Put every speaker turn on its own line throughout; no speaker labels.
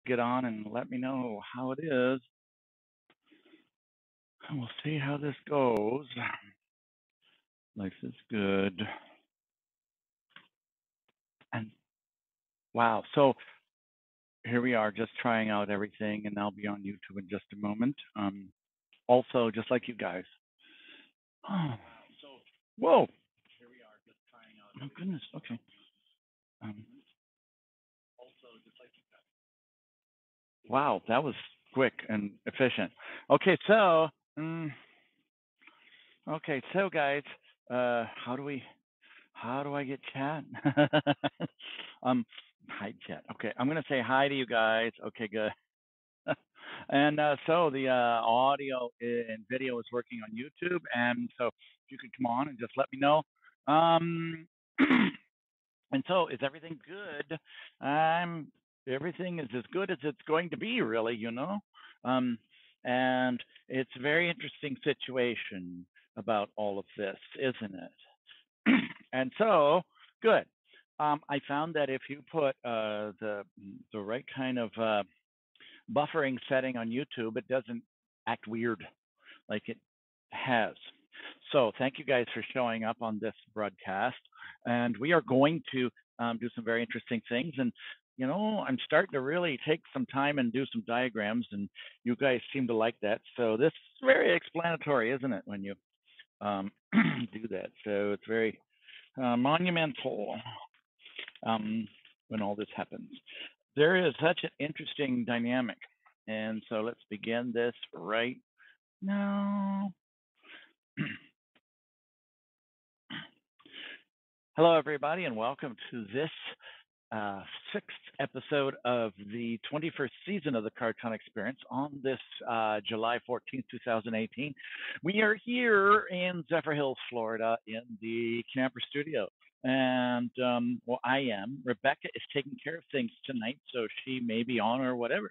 get on and let me know how it is. And we'll see how this goes. Life is good. And wow, so here we are just trying out everything, and I'll be on YouTube in just a moment. Also, just like you guys. Oh, whoa. Oh, goodness. Okay. Um, wow, that was quick and efficient. Okay, so, guys, how do I get chat? Hi, chat. Okay, I'm gonna say hi to you guys. Okay, good. And so the audio and video is working on YouTube, and so if you could come on and just let me know. Um, and so, is everything good? Everything is as good as it's going to be, really. Um, and it's a very interesting situation about all of this, isn't it? And so, good. I found that if you put the right kind of buffering setting on YouTube, it doesn't act weird like it has. So thank you guys for showing up on this broadcast. And we are going to do some very interesting things. And, I'm starting to really take some time and do some diagrams, and you guys seem to like that. So this is very explanatory, isn't it, when you do that? So it's very monumental when all this happens. There is such an interesting dynamic. And so let's begin this right now. Hello, everybody, and welcome to this sixth episode of the 21st season of the Kartron Experience on this July 14th, 2018. We are here in Zephyr Hills, Florida, in the camper studio. And, well, I am. Rebecca is taking care of things tonight, so she may be on or whatever.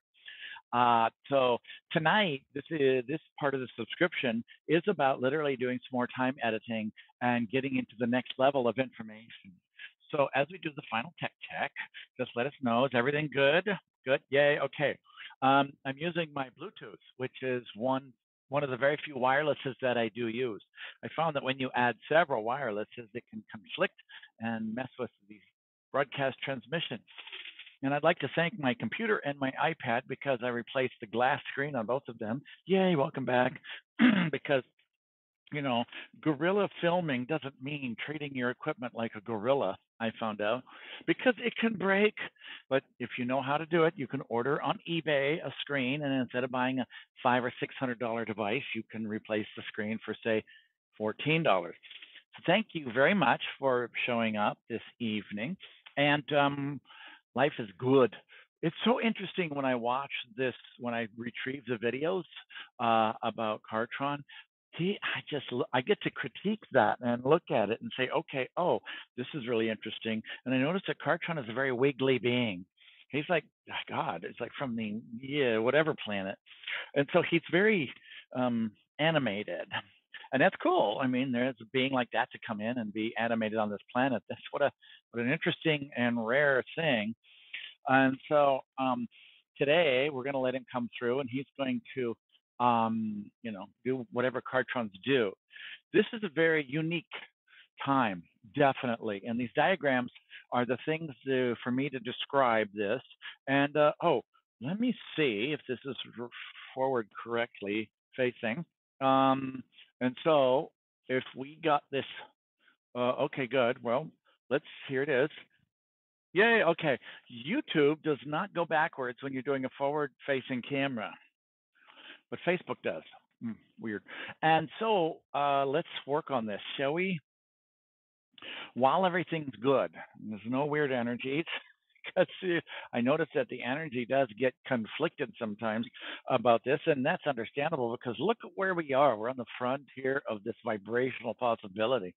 So tonight, this part of the subscription is about literally doing some more time editing and getting into the next level of information. So as we do the final tech check, just let us know, is everything good? Good, yay, okay. I'm using my Bluetooth, which is one of the very few wirelesses that I do use. I found that when you add several wirelesses, it can conflict and mess with the broadcast transmission. And I'd like to thank my computer and my iPad because I replaced the glass screen on both of them. Yay, welcome back. Because, guerrilla filming doesn't mean treating your equipment like a gorilla, I found out, because it can break. But if you know how to do it, you can order on eBay a screen, and instead of buying a $500 or $600 device, you can replace the screen for, say, $14. So thank you very much for showing up this evening. And life is good. It's so interesting when I watch this, when I retrieve the videos about Kartron. I get to critique that and look at it and say, okay, oh, this is really interesting. And I notice that Kartron is a very wiggly being. He's like God. It's like from the whatever planet, and so he's very animated. And that's cool. I mean, there's a being like that to come in and be animated on this planet. That's what an interesting and rare thing. And so today we're going to let him come through, and he's going to, do whatever Kartrons do. This is a very unique time, definitely. And these diagrams are the things for me to describe this. And let me see if this is forward correctly facing. And so if we got this, okay, good. Well, here it is. Yay, okay. YouTube does not go backwards when you're doing a forward-facing camera, but Facebook does. Weird. And so let's work on this, shall we? While everything's good, there's no weird energies, because I notice that the energy does get conflicted sometimes about this, and that's understandable because look at where we are. We're on the frontier of this vibrational possibility.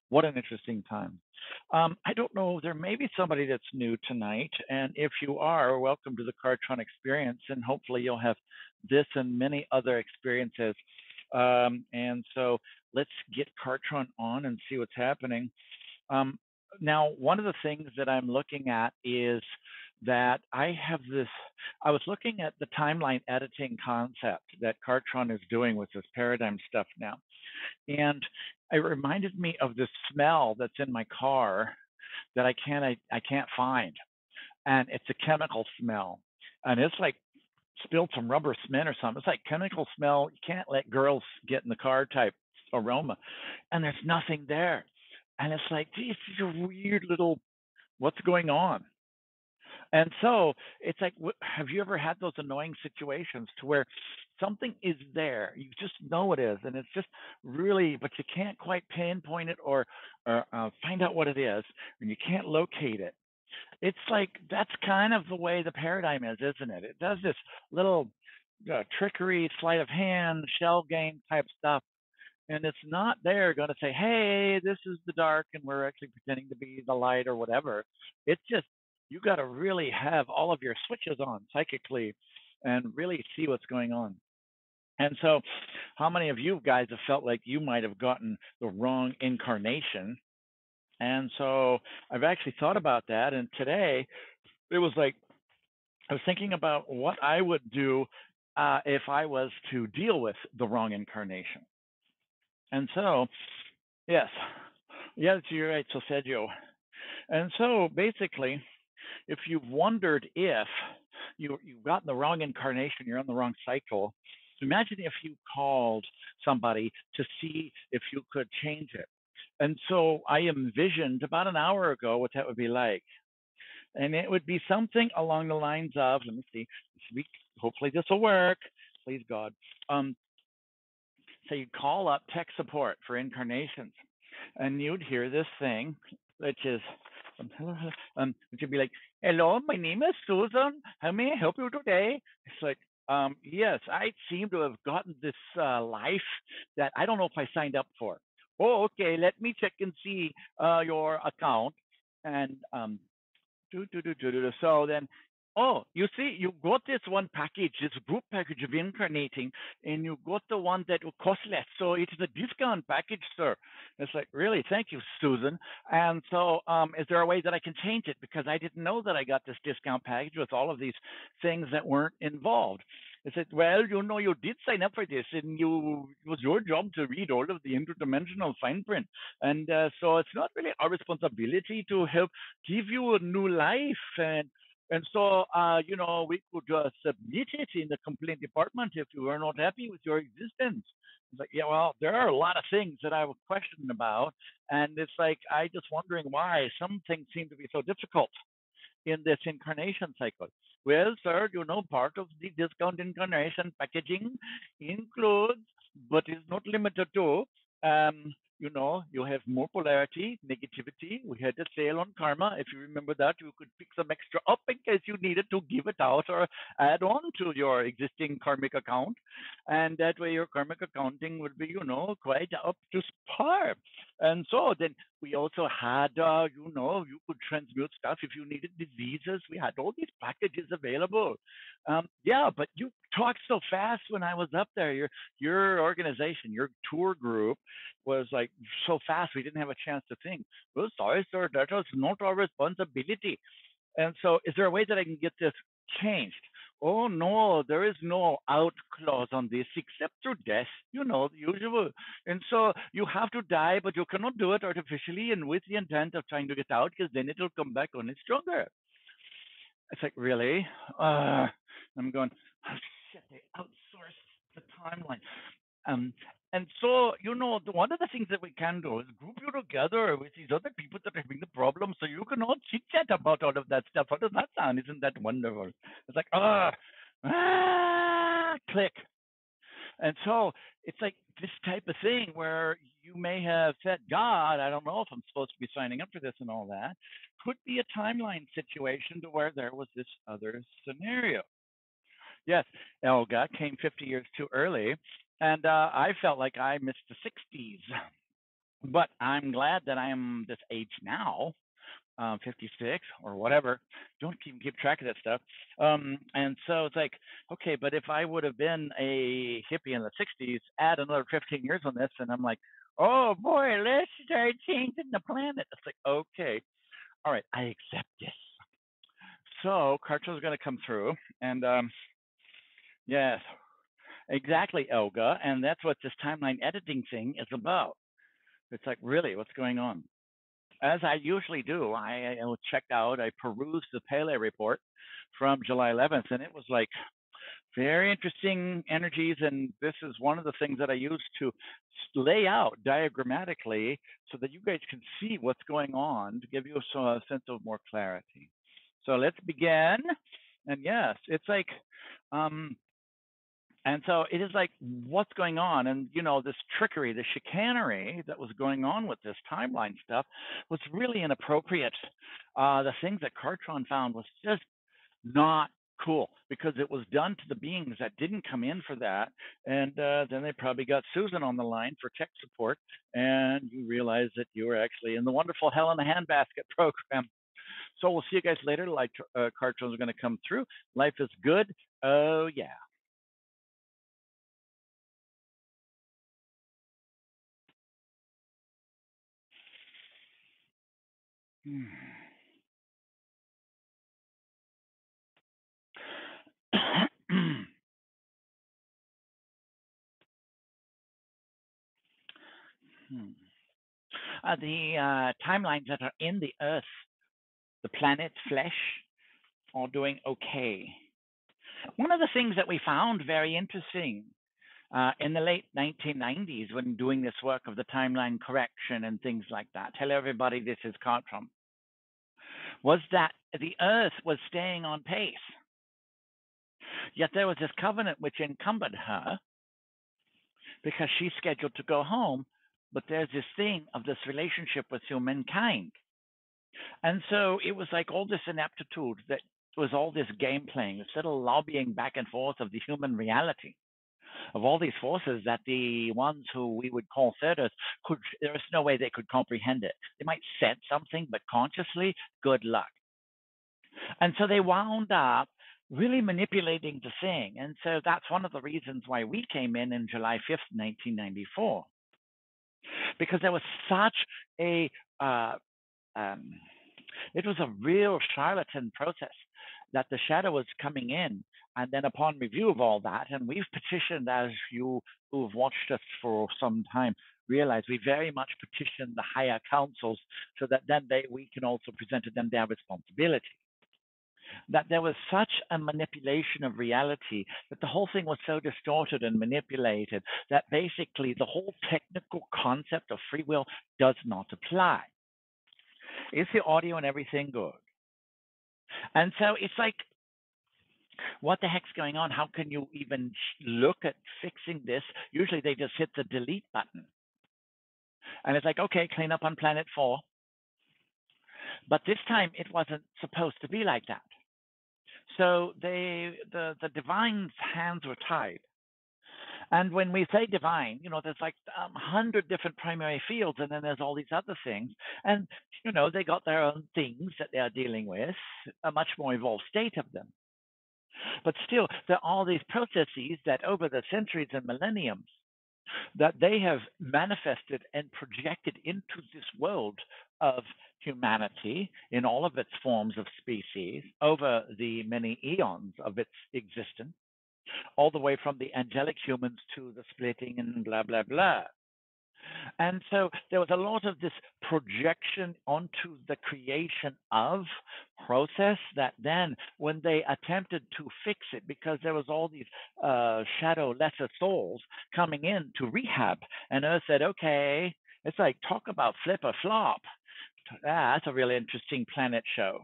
What an interesting time. I don't know, there may be somebody that's new tonight, and if you are, welcome to the Kartron Experience, and hopefully you'll have this and many other experiences. And so let's get Kartron on and see what's happening. Now, one of the things that I'm looking at is that I have this. I was looking at the timeline editing concept that Kartron is doing with this paradigm stuff now, and it reminded me of this smell that's in my car that I can't find, and it's a chemical smell, and it's like spilled some rubber cement or something. It's like chemical smell. You can't let girls get in the car type aroma, and there's nothing there, and it's like, geez, this is a weird little what's going on. And so it's like, have you ever had those annoying situations to where something is there, you just know it is, and it's just really, but you can't quite pinpoint it or find out what it is, and you can't locate it. It's like that's kind of the way the paradigm is, isn't it? It does this little trickery, sleight of hand, shell game type stuff, and it's not there going to say, hey, this is the dark and we're actually pretending to be the light or whatever. It's just, you got to really have all of your switches on psychically and really see what's going on. And so, how many of you guys have felt like you might have gotten the wrong incarnation? And so, I've actually thought about that. And today, it was like, I was thinking about what I would do if I was to deal with the wrong incarnation. And so, yes, yes, you're right, so Sergio. And so basically, if you've wondered if you've gotten the wrong incarnation, you're on the wrong cycle, imagine if you called somebody to see if you could change it. And so I envisioned about an hour ago what that would be like. And it would be something along the lines of, let me see, hopefully this will work, please God. So you'd call up tech support for incarnations, and you'd hear this thing, which is, which would be like, "Hello, my name is Susan. How may I help you today?" It's like, yes, I seem to have gotten this life that I don't know if I signed up for. Oh, okay. Let me check and see your account, and so then, oh, you see, you got this one package, this group package of incarnating, and you got the one that will cost less. So it's a discount package, sir. It's like, really, thank you, Susan. And so, is there a way that I can change it? Because I didn't know that I got this discount package with all of these things that weren't involved. I said, well, you did sign up for this, and it was your job to read all of the interdimensional fine print. And so it's not really our responsibility to help give you a new life. And so, we could submit it in the complaint department if you are not happy with your existence. It's like, yeah, well, there are a lot of things that I was questioning about. And it's like, I just wondering why some things seem to be so difficult in this incarnation cycle. Well, sir, part of the discount incarnation packaging includes, but is not limited to, you have more polarity, negativity. We had a sale on karma. If you remember that, you could pick some extra up in case you needed to give it out or add on to your existing karmic account. And that way your karmic accounting would be, quite up to par. And so then we also had, you could transmute stuff if you needed diseases. We had all these packages available. Yeah, but you talked so fast when I was up there. Your organization, your tour group was like so fast we didn't have a chance to think. Well, sorry, sir, that was not our responsibility. And so, is there a way that I can get this changed? Oh no, there is no out clause on this except through death, the usual. And so you have to die, but you cannot do it artificially and with the intent of trying to get out, because then it'll come back only stronger. It's like, really? I'm going, oh shit, they outsourced the timeline. And so, one of the things that we can do is group you together with these other people that are having the problem so you can all chit chat about all of that stuff. How does that sound? Isn't that wonderful? It's like, click. And so it's like this type of thing where you may have said, God, I don't know if I'm supposed to be signing up for this and all that. Could be a timeline situation to where there was this other scenario. Yes, Elga came 50 years too early, and I felt like I missed the 60s. But I'm glad that I am this age now, 56 or whatever. Don't keep track of that stuff. And so it's like, okay, but if I would have been a hippie in the 60s, add another 15 years on this, and I'm like, oh boy, let's start changing the planet. It's like, okay, all right, I accept this. So Kartron's going to come through, and yes, exactly, Elga, and that's what this timeline editing thing is about. It's like, really, what's going on? As I usually do, I checked out, I perused the Pele report from July 11th, and it was like very interesting energies. And this is one of the things that I use to lay out diagrammatically so that you guys can see what's going on to give you a sense of more clarity. So let's begin. And yes, it's like, and so it is like, what's going on? And, you know, this trickery, the chicanery that was going on with this timeline stuff was really inappropriate. The things that Kartron found was just not cool because it was done to the beings that didn't come in for that. And then they probably got Susan on the line for tech support. And you realize that you were actually in the wonderful Hell in the Handbasket program. So we'll see you guys later. Like Kartron's going to come through. Life is good. Oh, yeah. The timelines that are in the Earth, the planet flesh, are doing okay. One of the things that we found very interesting in the late 1990s when doing this work of the timeline correction and things like that, hello everybody, this is Kartron, was that the Earth was staying on pace. Yet there was this covenant which encumbered her because she's scheduled to go home, but there's this thing of this relationship with humankind. And so it was like all this ineptitude that was all this game playing, this little lobbying back and forth of the human reality, of all these forces that the ones who we would call thirders there is no way they could comprehend it. They might sense something, but consciously, good luck. And so they wound up really manipulating the thing. And so that's one of the reasons why we came in July 5th, 1994, because there was such a it was a real charlatan process that the shadow was coming in. And then upon review of all that, and we've petitioned, as you who've watched us for some time realize, we very much petitioned the higher councils so that then we can also present to them their responsibility. That there was such a manipulation of reality, that the whole thing was so distorted and manipulated that basically the whole technical concept of free will does not apply. Is the audio and everything good? And so it's like, what the heck's going on? How can you even look at fixing this? Usually they just hit the delete button. And it's like, okay, clean up on planet 4. But this time it wasn't supposed to be like that. So the divine's hands were tied. And when we say divine, you know, there's like 100 different primary fields, and then there's all these other things. And, you know, they got their own things that they're dealing with, a much more evolved state of them. But still, there are all these processes that over the centuries and millenniums that they have manifested and projected into this world of humanity in all of its forms of species over the many eons of its existence, all the way from the angelic humans to the splitting and blah, blah, blah. And so there was a lot of this projection onto the creation of process that then when they attempted to fix it, because there was all these shadow lesser souls coming in to rehab, and Earth said, okay, it's like, talk about flip or flop. That's a really interesting planet show.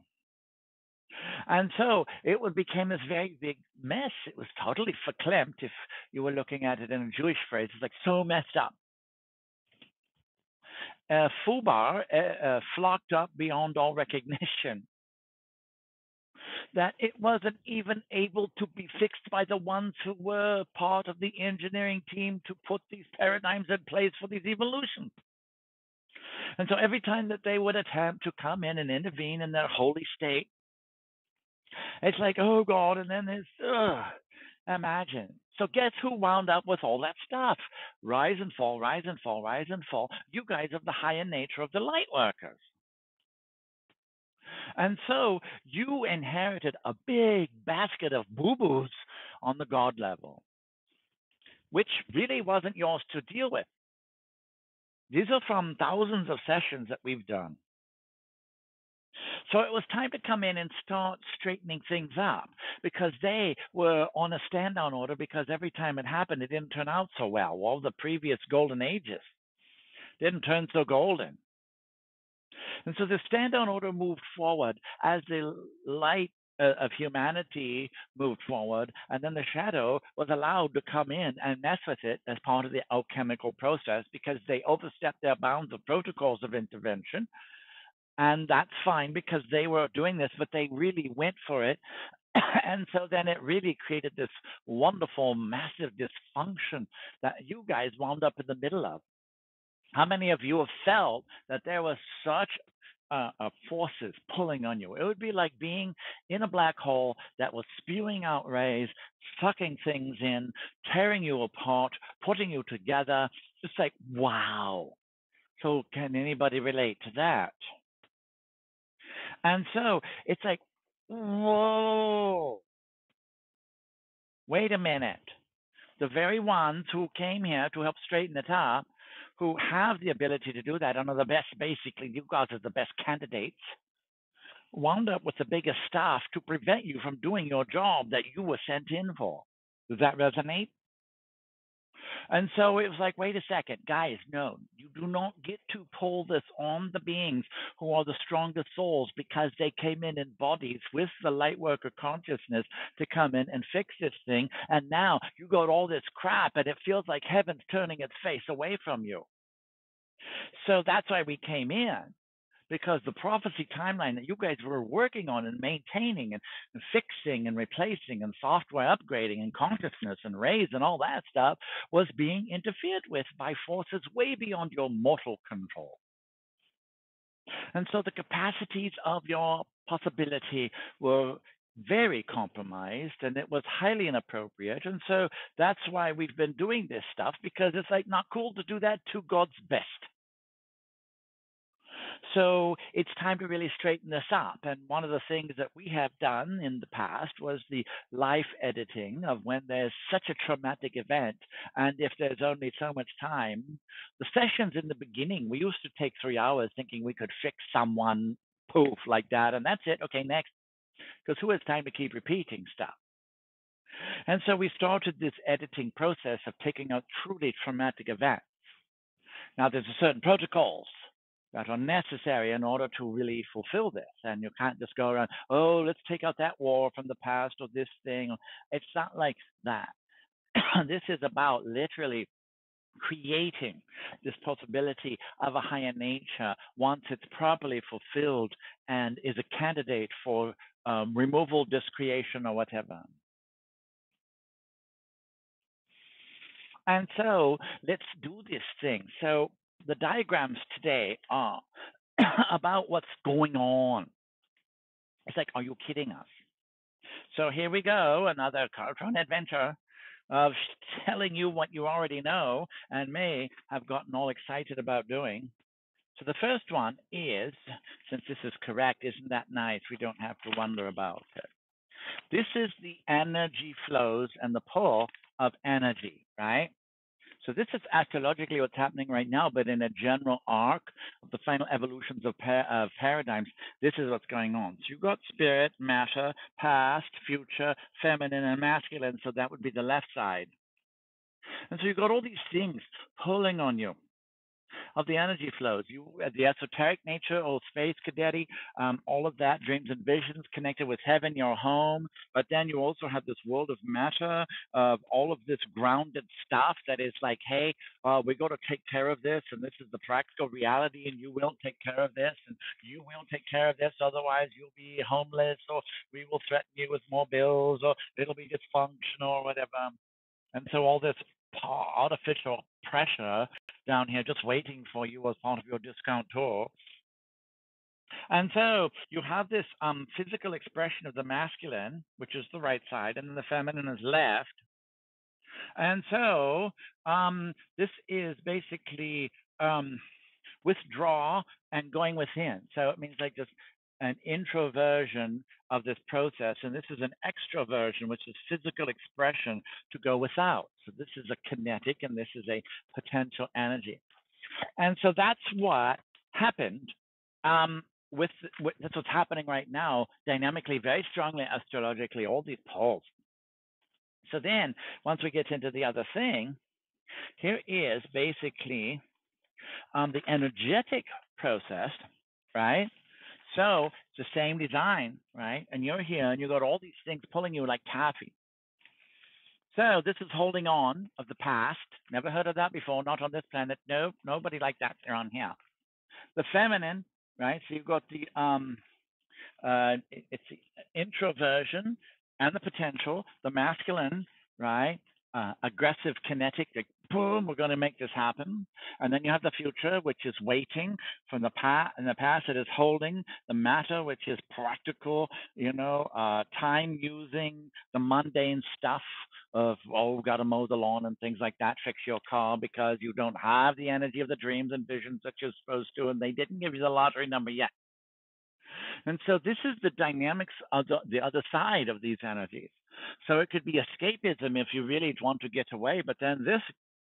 And so it became this very big mess. It was totally verklempt if you were looking at it in a Jewish phrase. It's like so messed up. Fubar flocked up beyond all recognition. That it wasn't even able to be fixed by the ones who were part of the engineering team to put these paradigms in place for these evolutions. And so every time that they would attempt to come in and intervene in their holy state, it's like, oh God, and then there's, imagine. So guess who wound up with all that stuff? Rise and fall, rise and fall, rise and fall. You guys of the higher nature of the light workers. And so you inherited a big basket of boo-boos on the God level, which really wasn't yours to deal with. These are from thousands of sessions that we've done. So it was time to come in and start straightening things up because they were on a stand down order because every time it happened, it didn't turn out so well. All the previous golden ages didn't turn so golden. And so the stand down order moved forward as the light of humanity moved forward, and then the shadow was allowed to come in and mess with it as part of the alchemical process because they overstepped their bounds of protocols of intervention. And that's fine because they were doing this, but they really went for it. And so then it really created this wonderful, massive dysfunction that you guys wound up in the middle of. How many of you have felt that there was such forces pulling on you? It would be like being in a black hole that was spewing out rays, sucking things in, tearing you apart, putting you together. Just like, wow. So can anybody relate to that? And so it's like, whoa, wait a minute. The very ones who came here to help straighten it up, who have the ability to do that and are the best, basically, you guys are the best candidates, wound up with the biggest staff to prevent you from doing your job that you were sent in for. Does that resonate? And so it was like, wait a second, guys, no, you do not get to pull this on the beings who are the strongest souls because they came in bodies with the light worker consciousness to come in and fix this thing. And now you got all this crap and it feels like heaven's turning its face away from you. So that's why we came in, because the prophecy timeline that you guys were working on and maintaining and fixing and replacing and software upgrading and consciousness and rays and all that stuff was being interfered with by forces way beyond your mortal control. And so the capacities of your possibility were very compromised and it was highly inappropriate. And so that's why we've been doing this stuff, because it's like not cool to do that to God's best. So it's time to really straighten this up. And one of the things that we have done in the past was the life editing of when there's such a traumatic event. And if there's only so much time, the sessions in the beginning, we used to take 3 hours thinking we could fix someone, poof, like that. And that's it. Okay, next. Because who has time to keep repeating stuff? And so we started this editing process of taking out truly traumatic events. Now, there's a certain protocols that are necessary in order to really fulfill this. And you can't just go around, oh, let's take out that war from the past or this thing. It's not like that. This is about literally creating this possibility of a higher nature once it's properly fulfilled and is a candidate for removal, discreation, or whatever. And so let's do this thing. So the diagrams today are about what's going on. It's like, are you kidding us? So here we go, another Kartron adventure of telling you what you already know and may have gotten all excited about doing. So the first one is, since this is correct, isn't that nice? We don't have to wonder about it. This is the energy flows and the pull of energy, right? So this is astrologically what's happening right now, but in a general arc of the final evolutions of paradigms, this is what's going on. So you've got spirit, matter, past, future, feminine, and masculine. So that would be the left side. And so you've got all these things pulling on you of the energy flows. You, the esoteric nature, old space cadet, all of that, dreams and visions connected with heaven, your home. But then you also have this world of matter, of all of this grounded stuff that is like, hey, we got to take care of this, and this is the practical reality, and you will take care of this, and you will take care of this, otherwise you'll be homeless, or we will threaten you with more bills, or it'll be dysfunctional, or whatever. And so all this artificial pressure down here just waiting for you as part of your discount tour. And so you have this physical expression of the masculine, which is the right side, and then the feminine is left. And so this is basically withdraw and going within. So it means like just an introversion of this process, and this is an extroversion, which is physical expression to go without. So this is a kinetic, and this is a potential energy. And so that's what happened that's what's happening right now, dynamically, very strongly, astrologically, all these poles. So then, once we get into the other thing, here is basically the energetic process, right? So it's the same design, right? And you're here and you got all these things pulling you like taffy. So this is holding on of the past. Never heard of that before, not on this planet. No, nobody like that around here. The feminine, right? So you've got the it's the introversion and the potential, the masculine, right? Aggressive, kinetic, like boom, we're going to make this happen. And then you have the future, which is waiting from the past. In the past, it is holding the matter, which is practical, time using, the mundane stuff of, oh, got to mow the lawn and things like that, fix your car because you don't have the energy of the dreams and visions that you're supposed to, and they didn't give you the lottery number yet. And so this is the dynamics of the other side of these energies. So it could be escapism if you really want to get away, but then this,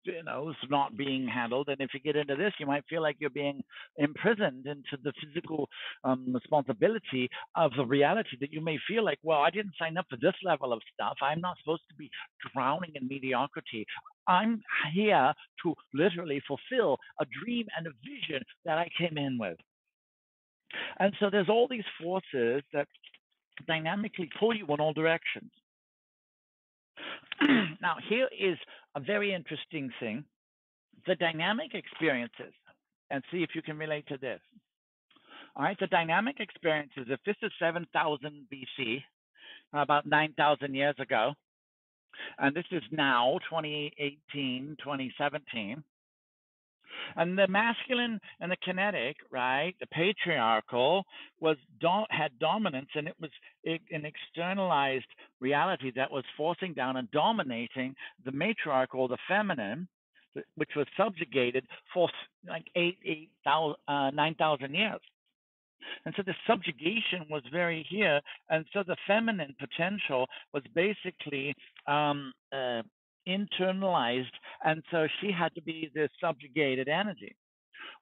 is not being handled. And if you get into this, you might feel like you're being imprisoned into the physical responsibility of the reality that you may feel like, well, I didn't sign up for this level of stuff. I'm not supposed to be drowning in mediocrity. I'm here to literally fulfill a dream and a vision that I came in with. And so there's all these forces that dynamically pull you in all directions. Now, here is a very interesting thing, the dynamic experiences, and see if you can relate to this. All right, the dynamic experiences, if this is 7,000 BC, about 9,000 years ago, and this is now 2018, 2017, and the masculine and the kinetic, right, the patriarchal had dominance, and it was an externalized reality that was forcing down and dominating the matriarchal, the feminine, which was subjugated for like 9,000 years. And so the subjugation was very here. And so the feminine potential was basically internalized. And so she had to be this subjugated energy.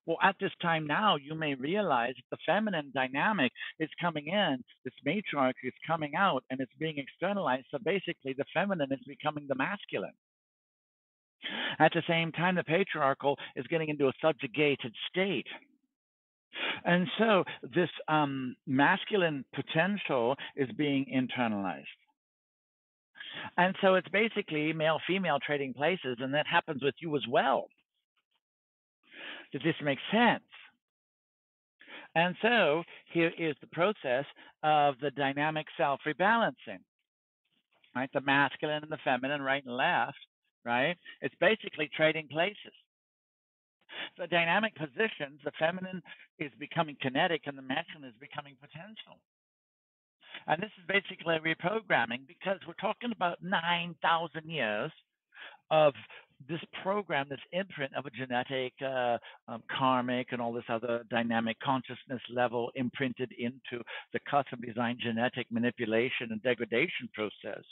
Well, at this time now, you may realize the feminine dynamic is coming in, this matriarchy is coming out, and it's being externalized. So basically, the feminine is becoming the masculine. At the same time, the patriarchal is getting into a subjugated state. And so this masculine potential is being internalized. And so it's basically male-female trading places, and that happens with you as well. Does this make sense? And so here is the process of the dynamic self-rebalancing, right? The masculine and the feminine, right and left, right? It's basically trading places. So dynamic positions, the feminine is becoming kinetic and the masculine is becoming potential. And this is basically reprogramming, because we're talking about 9,000 years of this program, this imprint of a genetic, karmic, and all this other dynamic consciousness level imprinted into the custom design genetic manipulation and degradation process.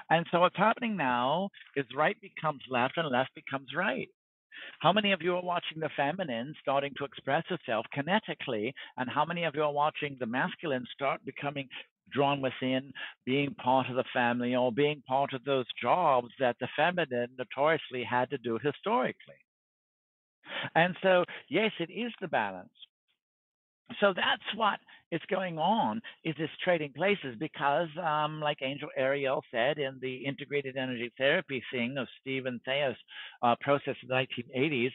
And so what's happening now is right becomes left and left becomes right. How many of you are watching the feminine starting to express itself kinetically, and how many of you are watching the masculine start becoming drawn within, being part of the family, or being part of those jobs that the feminine notoriously had to do historically? And so, yes, it is the balance. So that's what is going on, is this trading places, because like Angel Ariel said in the integrated energy therapy thing of Stephen Thea's process in the 1980s,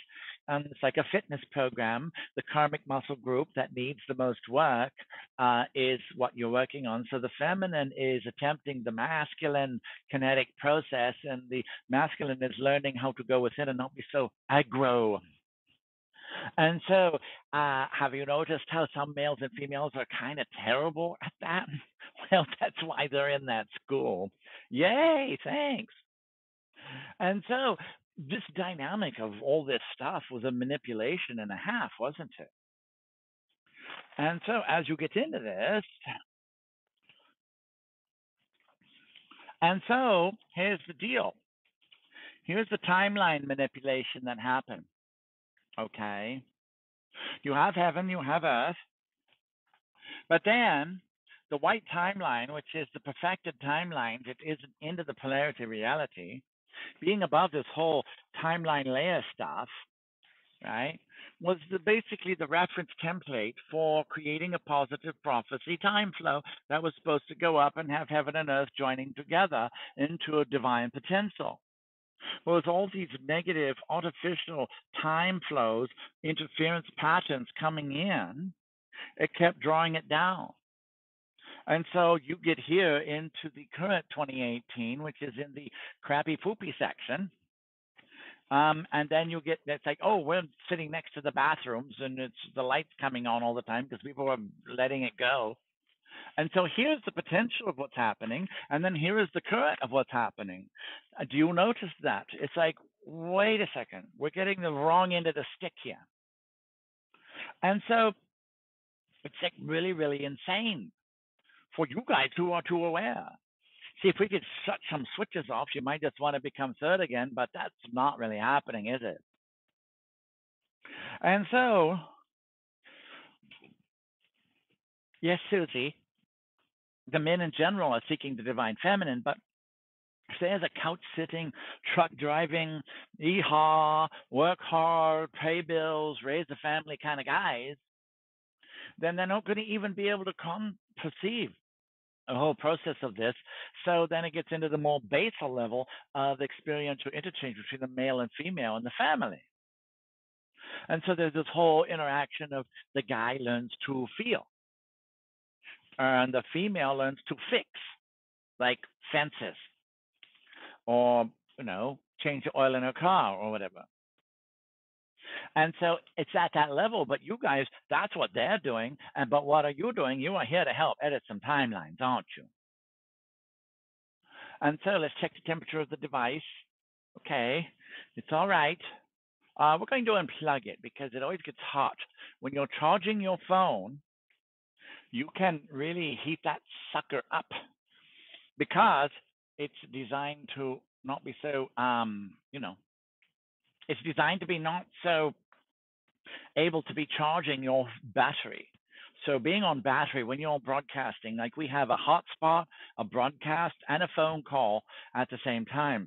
it's like a fitness program. The karmic muscle group that needs the most work is what you're working on. So the feminine is attempting the masculine kinetic process, and the masculine is learning how to go within and not be so aggro. And so, have you noticed how some males and females are kind of terrible at that? Well, that's why they're in that school. Yay, thanks. And so, this dynamic of all this stuff was a manipulation and a half, wasn't it? And so as you get into this, and so here's the deal. Here's the timeline manipulation that happened. Okay. You have heaven, you have earth, but then the white timeline, which is the perfected timeline that isn't into the polarity reality, being above this whole timeline layer stuff, right, was basically the reference template for creating a positive prophecy time flow that was supposed to go up and have heaven and earth joining together into a divine potential. Well, with all these negative artificial time flows, interference patterns coming in, it kept drawing it down. And so you get here into the current 2018, which is in the crappy poopy section. And then you get, it's like, oh, we're sitting next to the bathrooms and it's the lights coming on all the time because people are letting it go. And so here's the potential of what's happening. And then here is the current of what's happening. Do you notice that? It's like, wait a second, we're getting the wrong end of the stick here. And so it's like really, really insane for you guys who are too aware. See, if we could shut some switches off, you might just want to become third again, but that's not really happening, is it? And so, yes, Susie, the men in general are seeking the divine feminine, but if there's a couch sitting, truck driving, yeehaw, work hard, pay bills, raise a family kind of guys, then they're not going to even be able to perceive a whole process of this. So then it gets into the more basal level of experiential interchange between the male and female in the family. And so there's this whole interaction of the guy learns to feel and the female learns to fix, like fences or, change the oil in her car or whatever. And so it's at that level, but you guys, that's what they're doing. But what are you doing? You are here to help edit some timelines, aren't you? And so let's check the temperature of the device. Okay, it's all right. We're going to unplug it because it always gets hot. When you're charging your phone, you can really heat that sucker up because it's designed to not be so, it's designed to be not so able to be charging your battery. So being on battery when you're broadcasting, like we have a hotspot, a broadcast, and a phone call at the same time,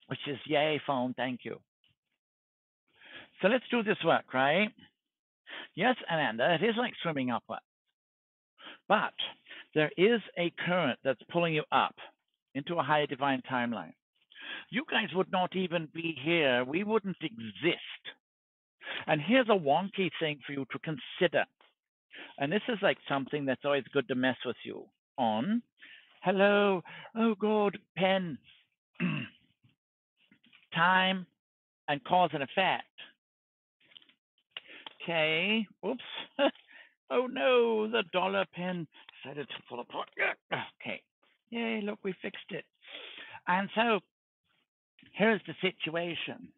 which is yay, phone, thank you. So let's do this work, right? Yes, Ananda, it is like swimming upward. But there is a current that's pulling you up into a higher divine timeline. You guys would not even be here. We wouldn't exist. And here's a wonky thing for you to consider. And this is like something that's always good to mess with you on. Hello. Oh, God, pen. Time and cause and effect. Okay. Oops. Oh, no, the dollar pen decided to fall apart. Okay. Yay, look, we fixed it. And so here's the situation.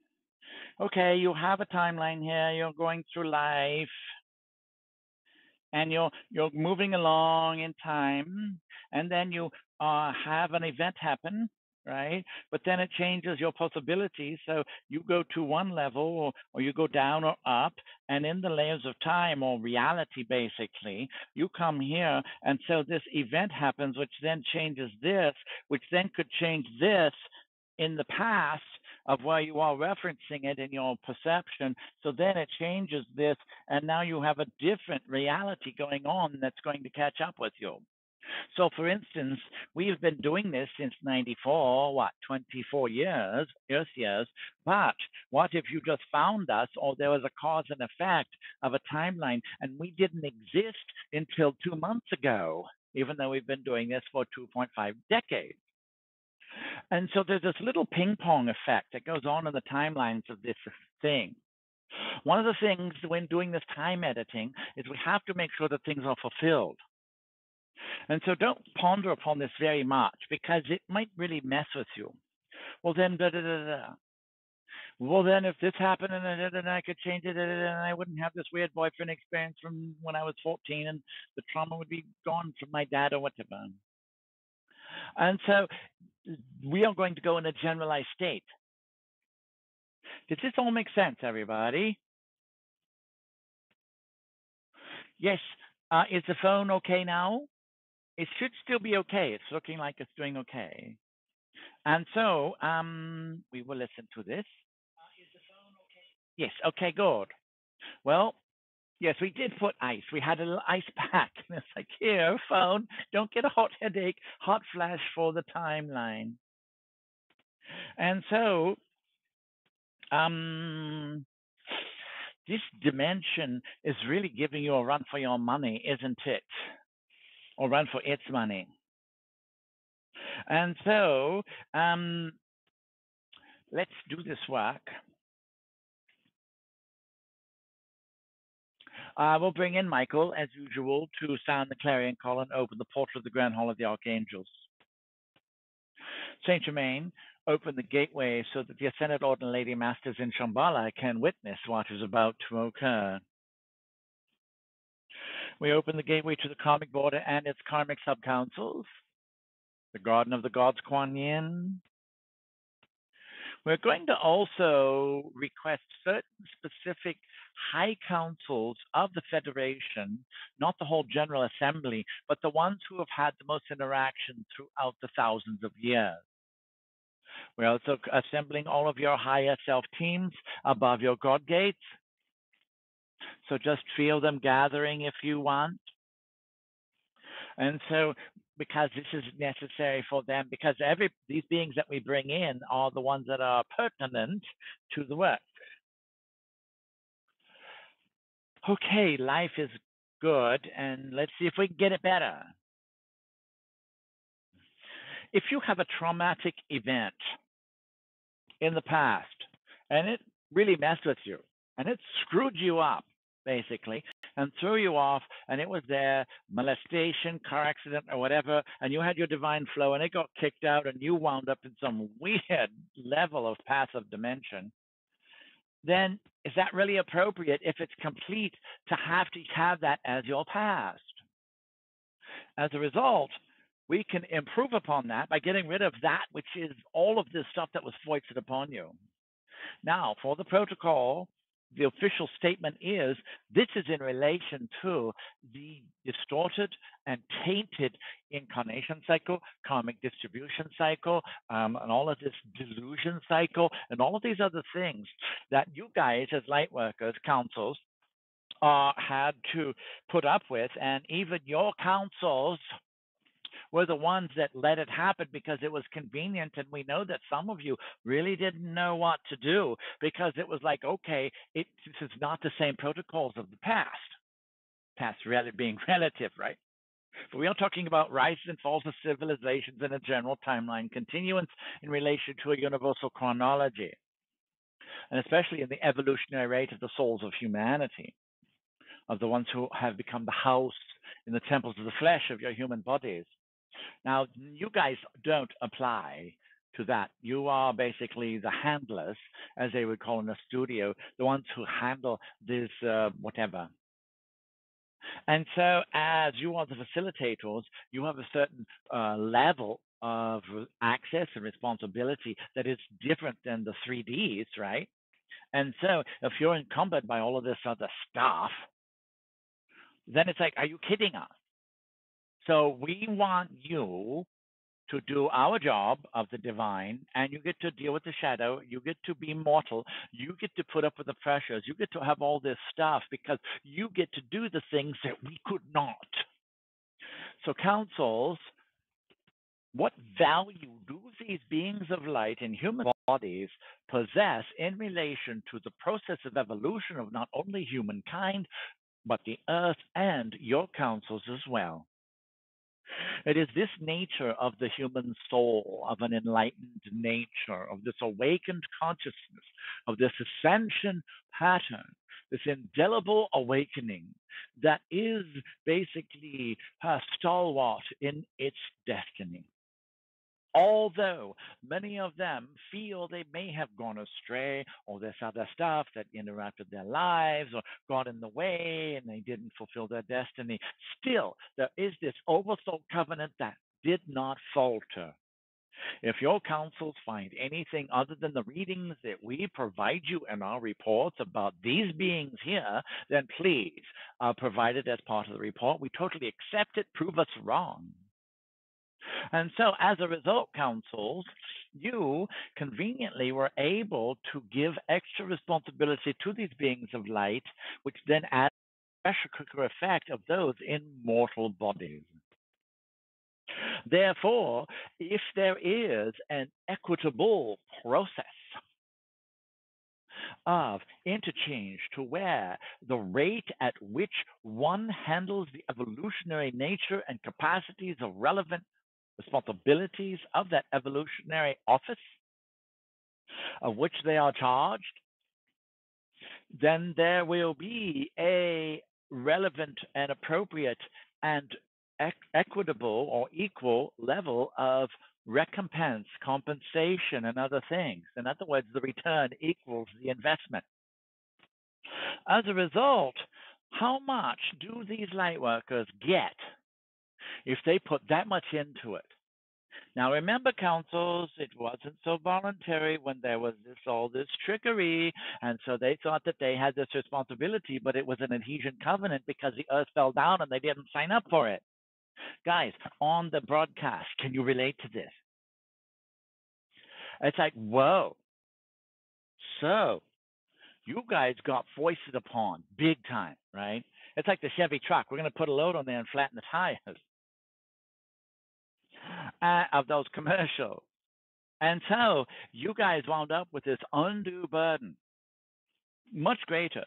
Okay, you have a timeline here. You're going through life. And you're moving along in time, and then you have an event happen, right? But then it changes your possibilities. So you go to one level, or you go down or up, and in the layers of time or reality, basically, you come here, and so this event happens, which then changes this, which then could change this in the past of where you are referencing it in your perception. So then it changes this, and now you have a different reality going on that's going to catch up with you. So for instance, we've been doing this since 94, 24 years, but what if you just found us, or there was a cause and effect of a timeline, and we didn't exist until 2 months ago, even though we've been doing this for 2.5 decades. And so there's this little ping pong effect that goes on in the timelines of this thing. One of the things when doing this time editing is we have to make sure that things are fulfilled. And so don't ponder upon this very much because it might really mess with you. Well, then, Well, then if this happened and then I could change it and I wouldn't have this weird boyfriend experience from when I was 14 and the trauma would be gone from my dad or whatever. And so we are going to go in a generalized state. Does this all make sense, everybody? Yes. Is the phone okay now? It should still be okay. It's looking like it's doing okay. And so we will listen to this. Is the phone okay? Yes. Okay, good. Well, yes, we did put ice. We had a little ice pack. And it's like, here, phone, don't get a hot headache, hot flash for the timeline. And so this dimension is really giving you a run for your money, isn't it? Or run for its money. And so let's do this work. We'll bring in Michael, as usual, to sound the clarion call and open the portal of the Grand Hall of the Archangels. Saint Germain, open the gateway so that the Ascended Lord and Lady Masters in Shambhala can witness what is about to occur. We open the gateway to the karmic border and its karmic subcouncils, the Garden of the Gods Kuan Yin. We're going to also request certain specific high councils of the Federation, not the whole General Assembly, but the ones who have had the most interaction throughout the thousands of years. We're also assembling all of your higher self teams above your God gates. So just feel them gathering if you want. And so, because this is necessary for them, because these beings that we bring in are the ones that are pertinent to the work. Okay, life is good, and let's see if we can get it better. If you have a traumatic event in the past, and it really messed with you, and it screwed you up, basically, and threw you off, and it was there, molestation, car accident, or whatever, and you had your divine flow, and it got kicked out, and you wound up in some weird level of passive dimension, then is that really appropriate if it's complete to have that as your past? As a result, we can improve upon that by getting rid of that, which is all of this stuff that was foisted upon you. Now, for the protocol, the official statement is this is in relation to the distorted and tainted incarnation cycle, karmic distribution cycle, and all of this delusion cycle, and all of these other things that you guys as light workers, councils, had to put up with, and even your councils were the ones that let it happen because it was convenient. And we know that some of you really didn't know what to do because it was like, okay, this is not the same protocols of the past being relative, right? But we are talking about rises and falls of civilizations in a general timeline continuance in relation to a universal chronology, and especially in the evolutionary rate of the souls of humanity, of the ones who have become the house in the temples of the flesh of your human bodies. Now, you guys don't apply to that. You are basically the handlers, as they would call in a studio, the ones who handle this whatever. And so as you are the facilitators, you have a certain level of access and responsibility that is different than the 3Ds, right? And so if you're encumbered by all of this other stuff, then it's like, are you kidding us? So we want you to do our job of the divine, and you get to deal with the shadow. You get to be mortal. You get to put up with the pressures. You get to have all this stuff because you get to do the things that we could not. So councils, what value do these beings of light in human bodies possess in relation to the process of evolution of not only humankind, but the earth and your councils as well? It is this nature of the human soul, of an enlightened nature, of this awakened consciousness, of this ascension pattern, this indelible awakening that is basically stalwart in its destiny. Although many of them feel they may have gone astray or this other stuff that interrupted their lives or got in the way and they didn't fulfill their destiny, still there is this oversoul covenant that did not falter. If your councils find anything other than the readings that we provide you in our reports about these beings here, then please provide it as part of the report. We totally accept it. Prove us wrong. And so, as a result, councils, you conveniently were able to give extra responsibility to these beings of light, which then adds a pressure cooker effect of those in mortal bodies. Therefore, if there is an equitable process of interchange to where the rate at which one handles the evolutionary nature and capacities of relevant responsibilities of that evolutionary office of which they are charged, then there will be a relevant and appropriate and equitable or equal level of recompense, compensation, and other things. In other words, the return equals the investment. As a result, how much do these light workers get if they put that much into it? Now, remember, councils, it wasn't so voluntary when there was all this trickery, and so they thought that they had this responsibility, but it was an adhesion covenant because the earth fell down and they didn't sign up for it. Guys, on the broadcast, can you relate to this? It's like, whoa. So, you guys got foisted upon big time, right? It's like the Chevy truck. We're going to put a load on there and flatten the tires of those commercials. And so you guys wound up with this undue burden, much greater.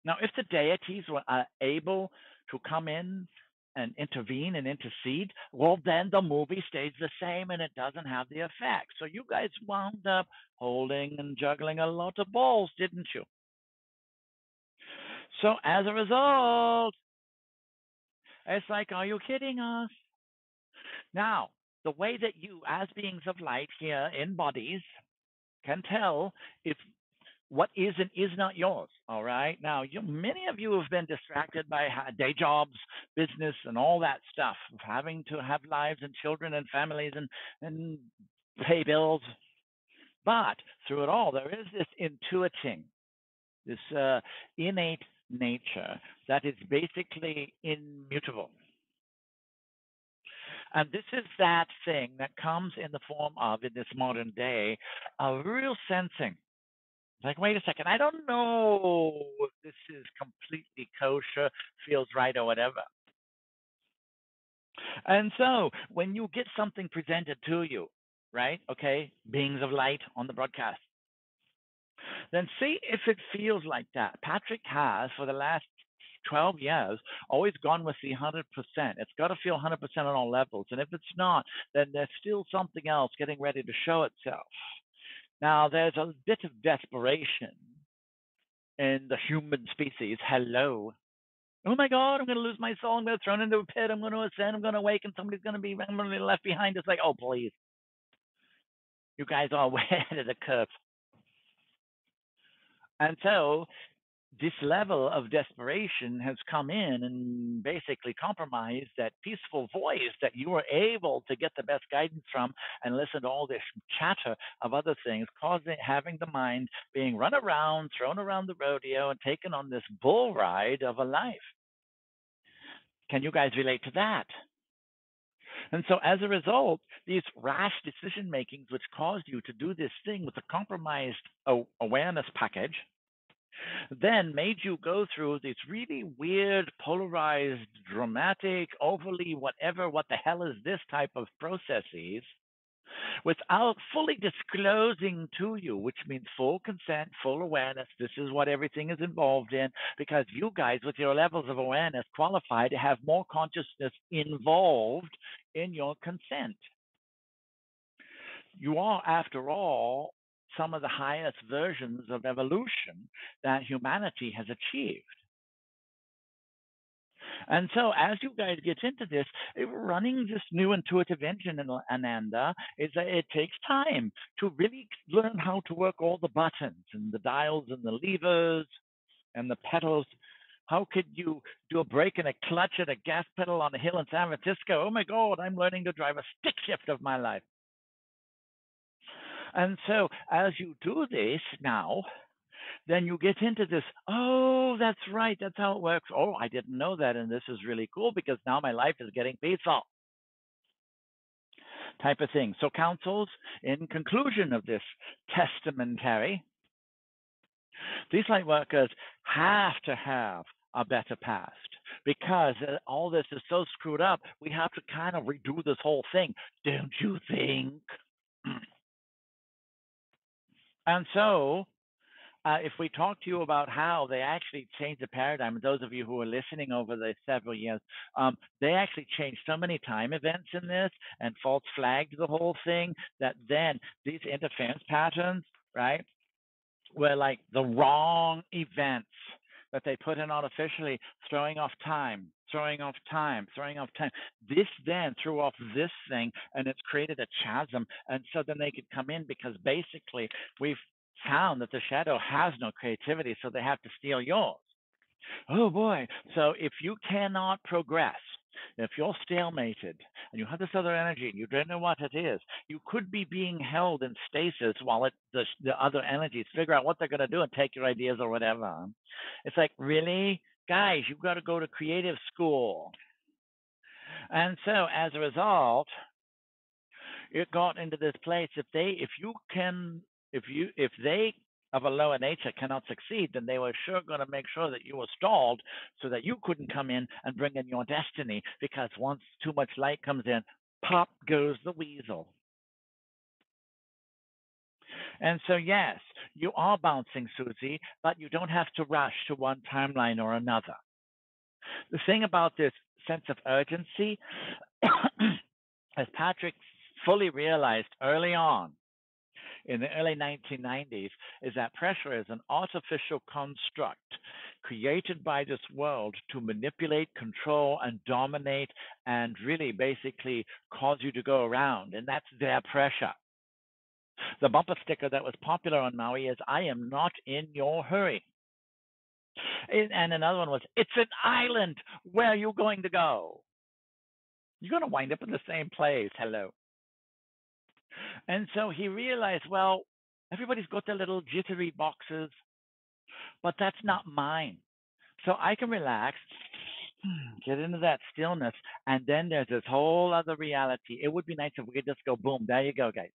Now, if the deities were able to come in and intervene and intercede, well, then the movie stays the same and it doesn't have the effect. So you guys wound up holding and juggling a lot of balls, didn't you? So as a result, it's like, are you kidding us? Now, the way that you, as beings of light here in bodies, can tell if what is and is not yours. All right. Now, many of you have been distracted by day jobs, business, and all that stuff, of having to have lives and children and families and pay bills. But through it all, there is this intuiting, this innate nature that is basically immutable. And this is that thing that comes in the form of, in this modern day, a real sensing. Like, wait a second, I don't know if this is completely kosher, feels right, or whatever. And so when you get something presented to you, right, okay, beings of light on the broadcast, then see if it feels like that. Patrick has, for the last 12 years, always gone with the 100%. It's got to feel 100% on all levels. And if it's not, then there's still something else getting ready to show itself. Now, there's a bit of desperation in the human species. Hello. Oh my God, I'm going to lose my soul. I'm going to be thrown into a pit. I'm going to ascend. I'm going to awaken. I'm going to be left behind. It's like, oh, please. You guys are way ahead of the curve. And so this level of desperation has come in and basically compromised that peaceful voice that you were able to get the best guidance from and listen to all this chatter of other things, having the mind being run around, thrown around the rodeo, and taken on this bull ride of a life. Can you guys relate to that? And so as a result, these rash decision makings, which caused you to do this thing with a compromised awareness package, then made you go through these really weird, polarized, dramatic, overly whatever, what the hell is this type of processes, without fully disclosing to you, which means full consent, full awareness. This is what everything is involved in, because you guys, with your levels of awareness, qualify to have more consciousness involved in your consent. You are, after all, some of the highest versions of evolution that humanity has achieved. And so, as you guys get into this, running this new intuitive engine in Ananda is that it takes time to really learn how to work all the buttons and the dials and the levers and the pedals. How could you do a brake and a clutch and a gas pedal on a hill in San Francisco? Oh my God, I'm learning to drive a stick shift of my life. And so, as you do this now, then you get into this, oh, that's right, that's how it works. Oh, I didn't know that, and this is really cool because now my life is getting peaceful. Type of thing. So councils, in conclusion of this testamentary, these light workers have to have a better past because all this is so screwed up. We have to kind of redo this whole thing, don't you think? And so if we talk to you about how they actually changed the paradigm, those of you who are listening over the several years, they actually changed so many time events in this and false flagged the whole thing that then these interference patterns, right, were like the wrong events that they put in artificially, throwing off time. This then threw off this thing, and it's created a chasm. And so then they could come in because basically we've found that the shadow has no creativity, so they have to steal yours. Oh boy. So if you cannot progress, if you're stalemated and you have this other energy and you don't know what it is, you could be being held in stasis while the other energies figure out what they're going to do and take your ideas or whatever. It's like, really? Guys, you've got to go to creative school. And so as a result, it got into this place. If they of a lower nature cannot succeed, then they were sure going to make sure that you were stalled so that you couldn't come in and bring in your destiny, because once too much light comes in, pop goes the weasel. And so, yes, you are bouncing, Susie, but you don't have to rush to one timeline or another. The thing about this sense of urgency, as Patrick fully realized early on, in the early 1990s, is that pressure is an artificial construct created by this world to manipulate, control, and dominate, and really basically cause you to go around. And that's their pressure. The bumper sticker that was popular on Maui is, "I am not in your hurry." And another one was, "It's an island. Where are you going to go? You're going to wind up in the same place. Hello." And so he realized, well, everybody's got their little jittery boxes, but that's not mine. So I can relax, get into that stillness, and then there's this whole other reality. It would be nice if we could just go, boom, there you go, guys.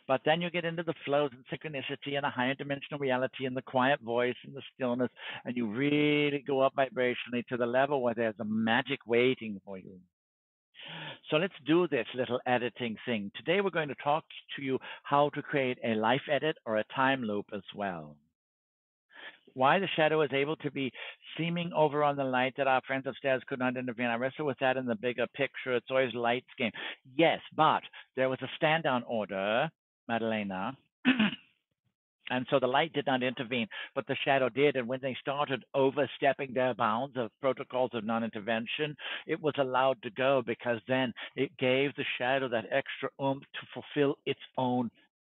But then you get into the flows and synchronicity and a higher dimensional reality and the quiet voice and the stillness, and you really go up vibrationally to the level where there's a magic waiting for you. So let's do this little editing thing. Today we're going to talk to you how to create a life edit or a time loop as well. Why the shadow is able to be seeming over on the light that our friends upstairs could not intervene. I wrestle with that in the bigger picture. It's always light's game. Yes, but there was a stand down order, Madalena. And so the light did not intervene, but the shadow did. And when they started overstepping their bounds of protocols of non-intervention, it was allowed to go, because then it gave the shadow that extra oomph to fulfill its own,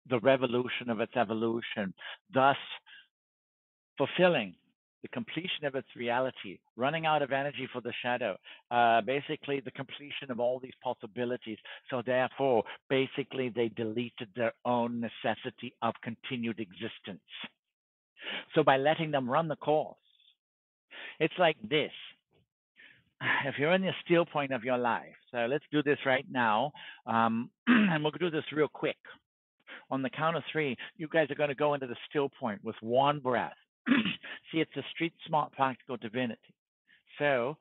the revolution of its evolution, thus fulfilling the completion of its reality, running out of energy for the shadow, basically the completion of all these possibilities. So therefore, basically, they deleted their own necessity of continued existence. So by letting them run the course, it's like this. If you're in the still point of your life, so let's do this right now, and we'll do this real quick. On the count of 3, you guys are going to go into the still point with one breath. See, it's a street smart practical divinity. So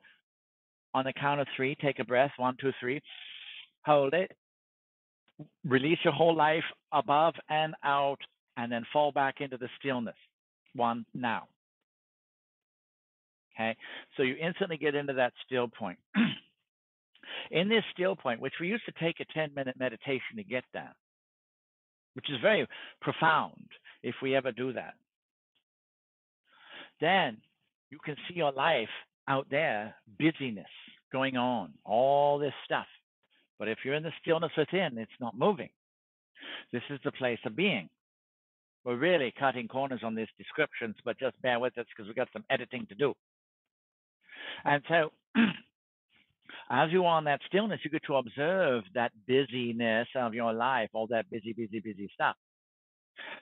on the count of 3, take a breath. 1, 2, 3. Hold it. Release your whole life above and out, and then fall back into the stillness. 1, now. Okay, so you instantly get into that still point. In this still point, which we used to take a 10-minute meditation to get that, which is very profound if we ever do that, then you can see your life out there, busyness going on, all this stuff. But if you're in the stillness within, it's not moving. This is the place of being. We're really cutting corners on these descriptions, but just bear with us because we've got some editing to do. And so, as you are in that stillness, you get to observe that busyness of your life, all that busy, busy, busy stuff.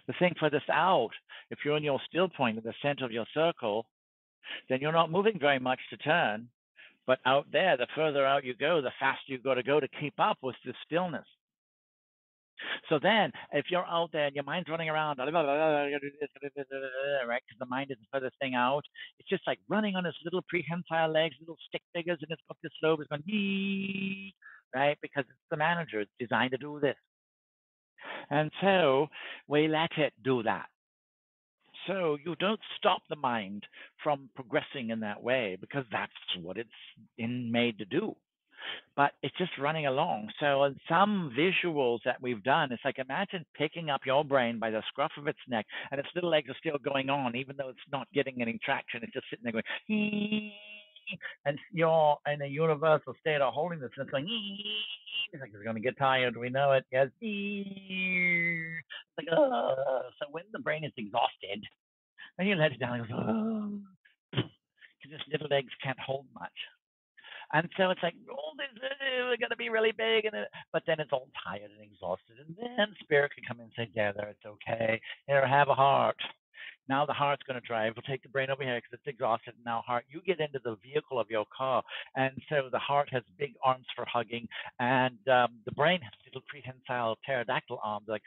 The thing for this out, if you're in your still point at the center of your circle, then you're not moving very much to turn. But out there, the further out you go, the faster you've got to go to keep up with the stillness. So then, if you're out there and your mind's running around, right, because the mind is the furthest thing out, it's just like running on its little prehensile legs, little stick figures, and it's got this slope, it's going, right, because it's the manager. It's designed to do this. And so we let it do that. So you don't stop the mind from progressing in that way because that's what it's made to do. But it's just running along. So in some visuals that we've done, it's like imagine picking up your brain by the scruff of its neck and its little legs are still going on, even though it's not getting any traction. It's just sitting there going, and you're in a universal state of holdiness. And it's going, it's like it's going to get tired. We know it. Yes. It's like, so when the brain is exhausted, and you let it down, it goes, because its little legs can't hold much. And so it's like, oh, we're going to be really big. But then it's all tired and exhausted. And then spirit can come in and say, yeah, there, it's okay. Here, have a heart. Now the heart's going to drive. We'll take the brain over here because it's exhausted. Now, heart, you get into the vehicle of your car. And so the heart has big arms for hugging. And the brain has little prehensile pterodactyl arms like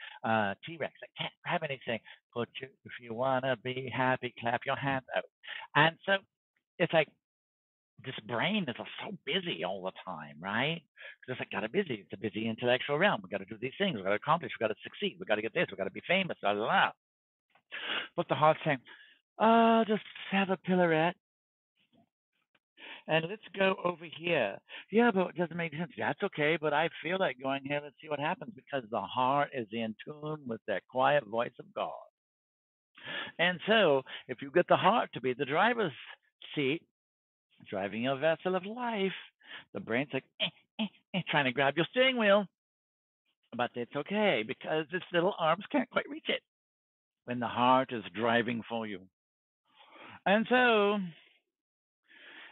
T-Rex. Like, can't grab anything. If you want to be happy, clap your hands out. And so it's like, this brain is so busy all the time, right? Because it's like, got to busy. It's a busy intellectual realm. We got to do these things. We got to accomplish. We got to succeed. We got to get this. We got to be famous. Blah, blah, blah. But the heart's saying, just have a pillarette. And let's go over here. Yeah, but it doesn't make sense. That's okay, but I feel like going here. Let's see what happens because the heart is in tune with that quiet voice of God. And so if you get the heart to be the driver's seat, driving your vessel of life, the brain's like, trying to grab your steering wheel. But it's okay because its little arms can't quite reach it when the heart is driving for you. And so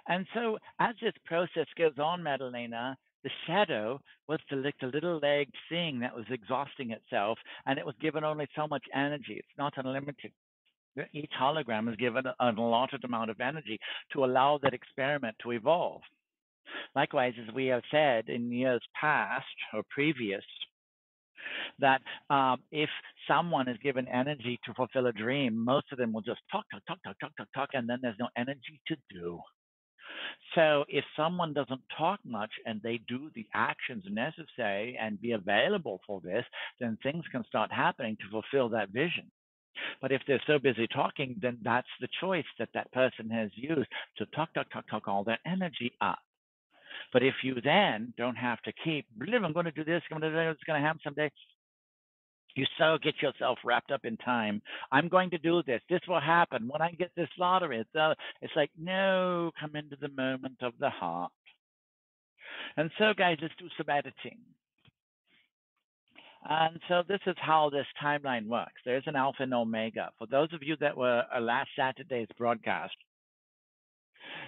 as this process goes on, Madalena, the shadow was the little leg thing that was exhausting itself, and it was given only so much energy. It's not unlimited. Each hologram is given an allotted amount of energy to allow that experiment to evolve. Likewise, as we have said in years past or previous, that if someone is given energy to fulfill a dream, most of them will just talk, and then there's no energy to do. So if someone doesn't talk much and they do the actions necessary and be available for this, then things can start happening to fulfill that vision. But if they're so busy talking, then that's the choice that that person has used to talk all that energy up. But if you then don't have to keep, I'm going to do this, it's going to happen someday. You so get yourself wrapped up in time. I'm going to do this. This will happen when I get this lottery. It's like, no, come into the moment of the heart. And so, guys, let's do some editing. And so this is how this timeline works. There's an alpha and omega. For those of you that were last Saturday's broadcast,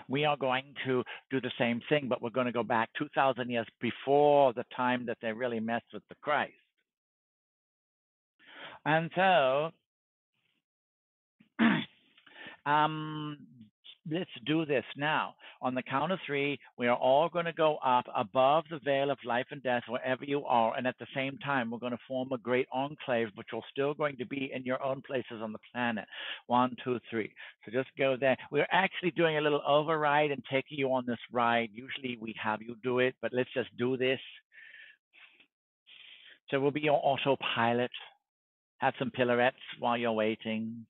we are going to do the same thing, but we're going to go back 2,000 years before the time that they really messed with the Christ. And so let's do this now. On the count of three, we are all going to go up above the veil of life and death, wherever you are. And at the same time, we're going to form a great enclave, but you're still going to be in your own places on the planet. 1, 2, 3. So just go there. We're actually doing a little override and taking you on this ride. Usually we have you do it, but let's just do this. So we'll be your autopilot. Have some pillarettes while you're waiting.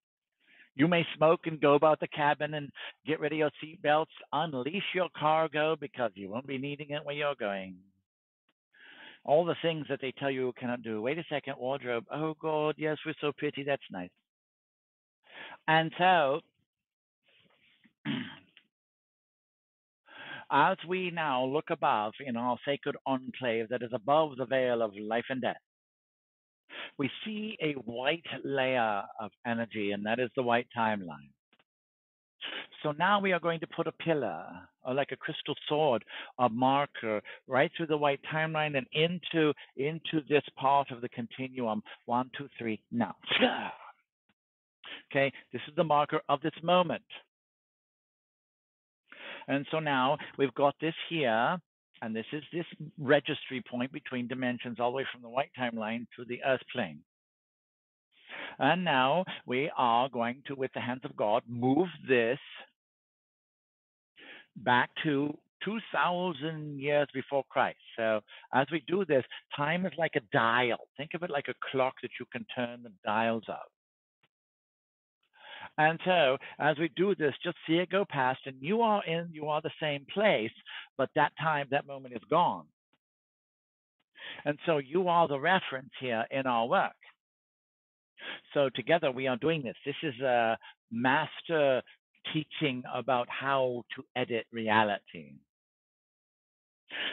You may smoke and go about the cabin and get rid of your seatbelts. Unleash your cargo because you won't be needing it where you're going. All the things that they tell you cannot do. Wait a second, wardrobe. Oh, God, yes, we're so pretty. That's nice. And so As we now look above in our sacred enclave that is above the veil of life and death, we see a white layer of energy, and that is the white timeline. So now we are going to put a pillar, or like a crystal sword, a marker right through the white timeline and into this part of the continuum. 1, 2, 3, now. Okay, this is the marker of this moment. And so now we've got this here, and this is this registry point between dimensions all the way from the white timeline to the earth plane. And now we are going to, with the hands of God, move this back to 2,000 years before Christ. So as we do this, time is like a dial. Think of it like a clock that you can turn the dials of. And so as we do this, just see it go past, and you are the same place, but that time, that moment is gone. And so you are the reference here in our work. So together we are doing this. This is a master teaching about how to edit reality.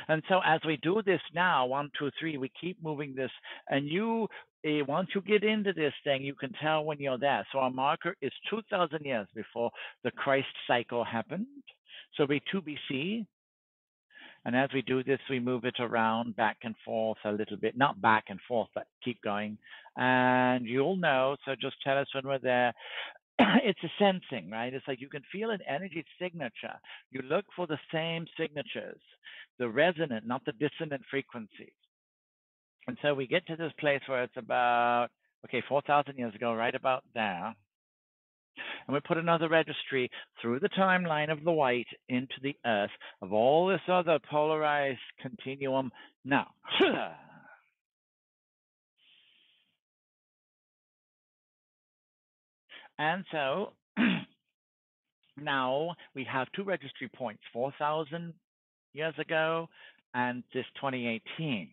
And so as we do this now, 1, 2, 3, we keep moving this, and you, once you get into this thing, you can tell when you're there. So our marker is 2,000 years before the Christ cycle happened. So it'll be 2 BC. And as we do this, we move it around back and forth a little bit, not back and forth, but keep going. And you'll know, so just tell us when we're there. It's a sensing, right? It's like you can feel an energy signature. You look for the same signatures, the resonant, not the dissonant frequencies. And so we get to this place where it's about, 4,000 years ago, right about there. And we put another registry through the timeline of the white into the earth of all this other polarized continuum. Now, and so now we have 2 registry points, 4,000 years ago and this 2018.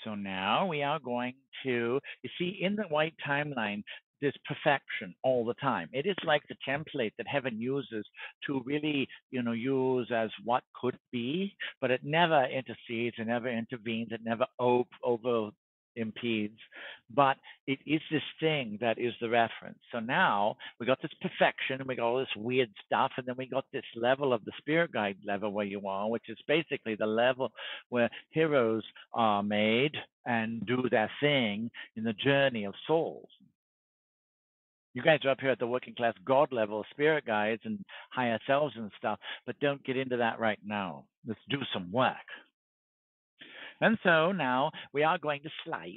So now we are going to, you see, in the white timeline, there's perfection all the time. It is like the template that heaven uses to really, use as what could be, but it never intercedes, it never intervenes, it never over impedes, but it is this thing that is the reference. So now we got this perfection, and we got all this weird stuff, and then we got this level of the spirit guide level where you are, which is basically the level where heroes are made and do their thing in the journey of souls. You guys are up here at the working class God level, spirit guides and higher selves and stuff, but don't get into that right now. Let's do some work. And so now we are going to slice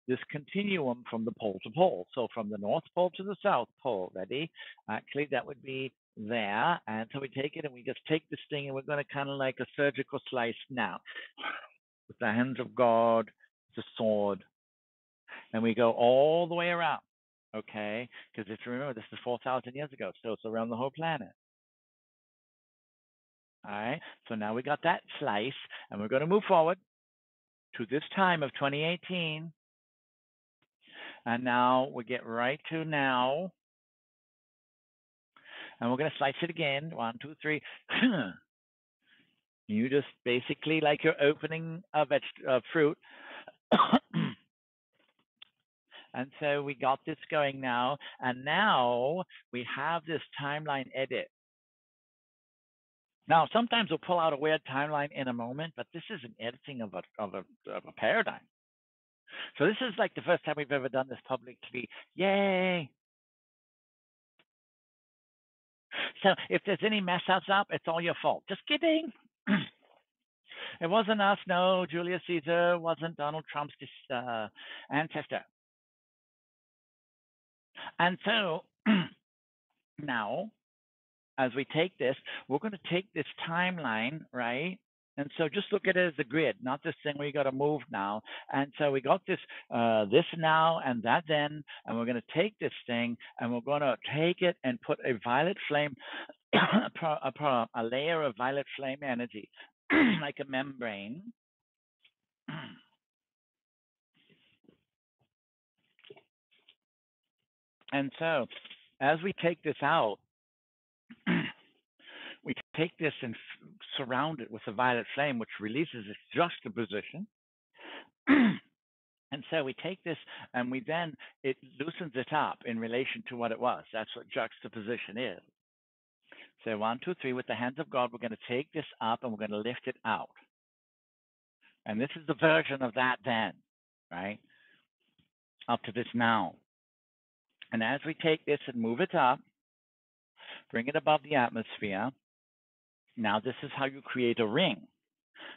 this continuum from the pole to pole. So from the North Pole to the South Pole. Ready? Actually, that would be there. And so we take it and we just take this thing, and we're going to kind of like a surgical slice now with the hands of God, the sword. And we go all the way around. Okay? Because if you remember, this is 4,000 years ago. So it's around the whole planet. All right? So now we got that slice, and we're going to move forward to this time of 2018. And now we get right to now. And we're going to slice it again. 1, 2, 3. You just basically, like you're opening a fruit. And so we got this going now. And now we have this timeline edit. Now, sometimes we'll pull out a weird timeline in a moment, but this is an editing of a paradigm. So this is like the first time we've ever done this publicly. Yay! So if there's any mess ups up, it's all your fault. Just kidding. It wasn't us. No, Julius Caesar wasn't Donald Trump's ancestor. And so now, as we take this, we're going to take this timeline, right? And so just look at it as a grid, not this thing where you got to move now. And so we got this this now and that then, and we're going to take this thing and we're going to take it and put a violet flame, a layer of violet flame energy, like a membrane. And so as we take this out, We take this and surround it with a violet flame, which releases its juxtaposition. And so we take this and it loosens it up in relation to what it was. That's what juxtaposition is. So 1, 2, 3, with the hands of God, we're going to take this up and we're going to lift it out. And this is the version of that then, right? Up to this now. And as we take this and move it up, bring it above the atmosphere, now this is how you create a ring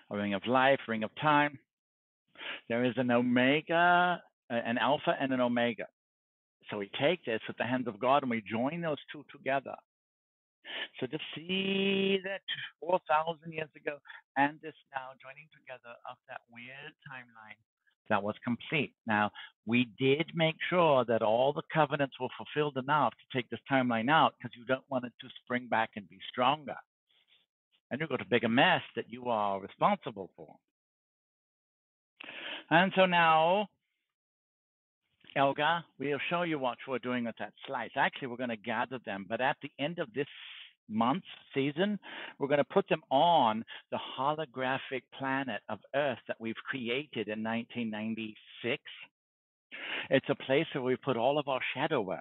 of life, ring of time. There is an omega, an alpha and an omega. So we take this with the hands of God and we join those two together. So to see that 4,000 years ago and this now joining together of that weird timeline that was complete. Now, we did make sure that all the covenants were fulfilled enough to take this timeline out because you don't want it to spring back and be stronger. And you've got a bigger mess that you are responsible for. And so now, Elga, we'll show you what we're doing with that slice. Actually, we're going to gather them, but at the end of this month's season, we're going to put them on the holographic planet of Earth that we've created in 1996. It's a place where we put all of our shadow work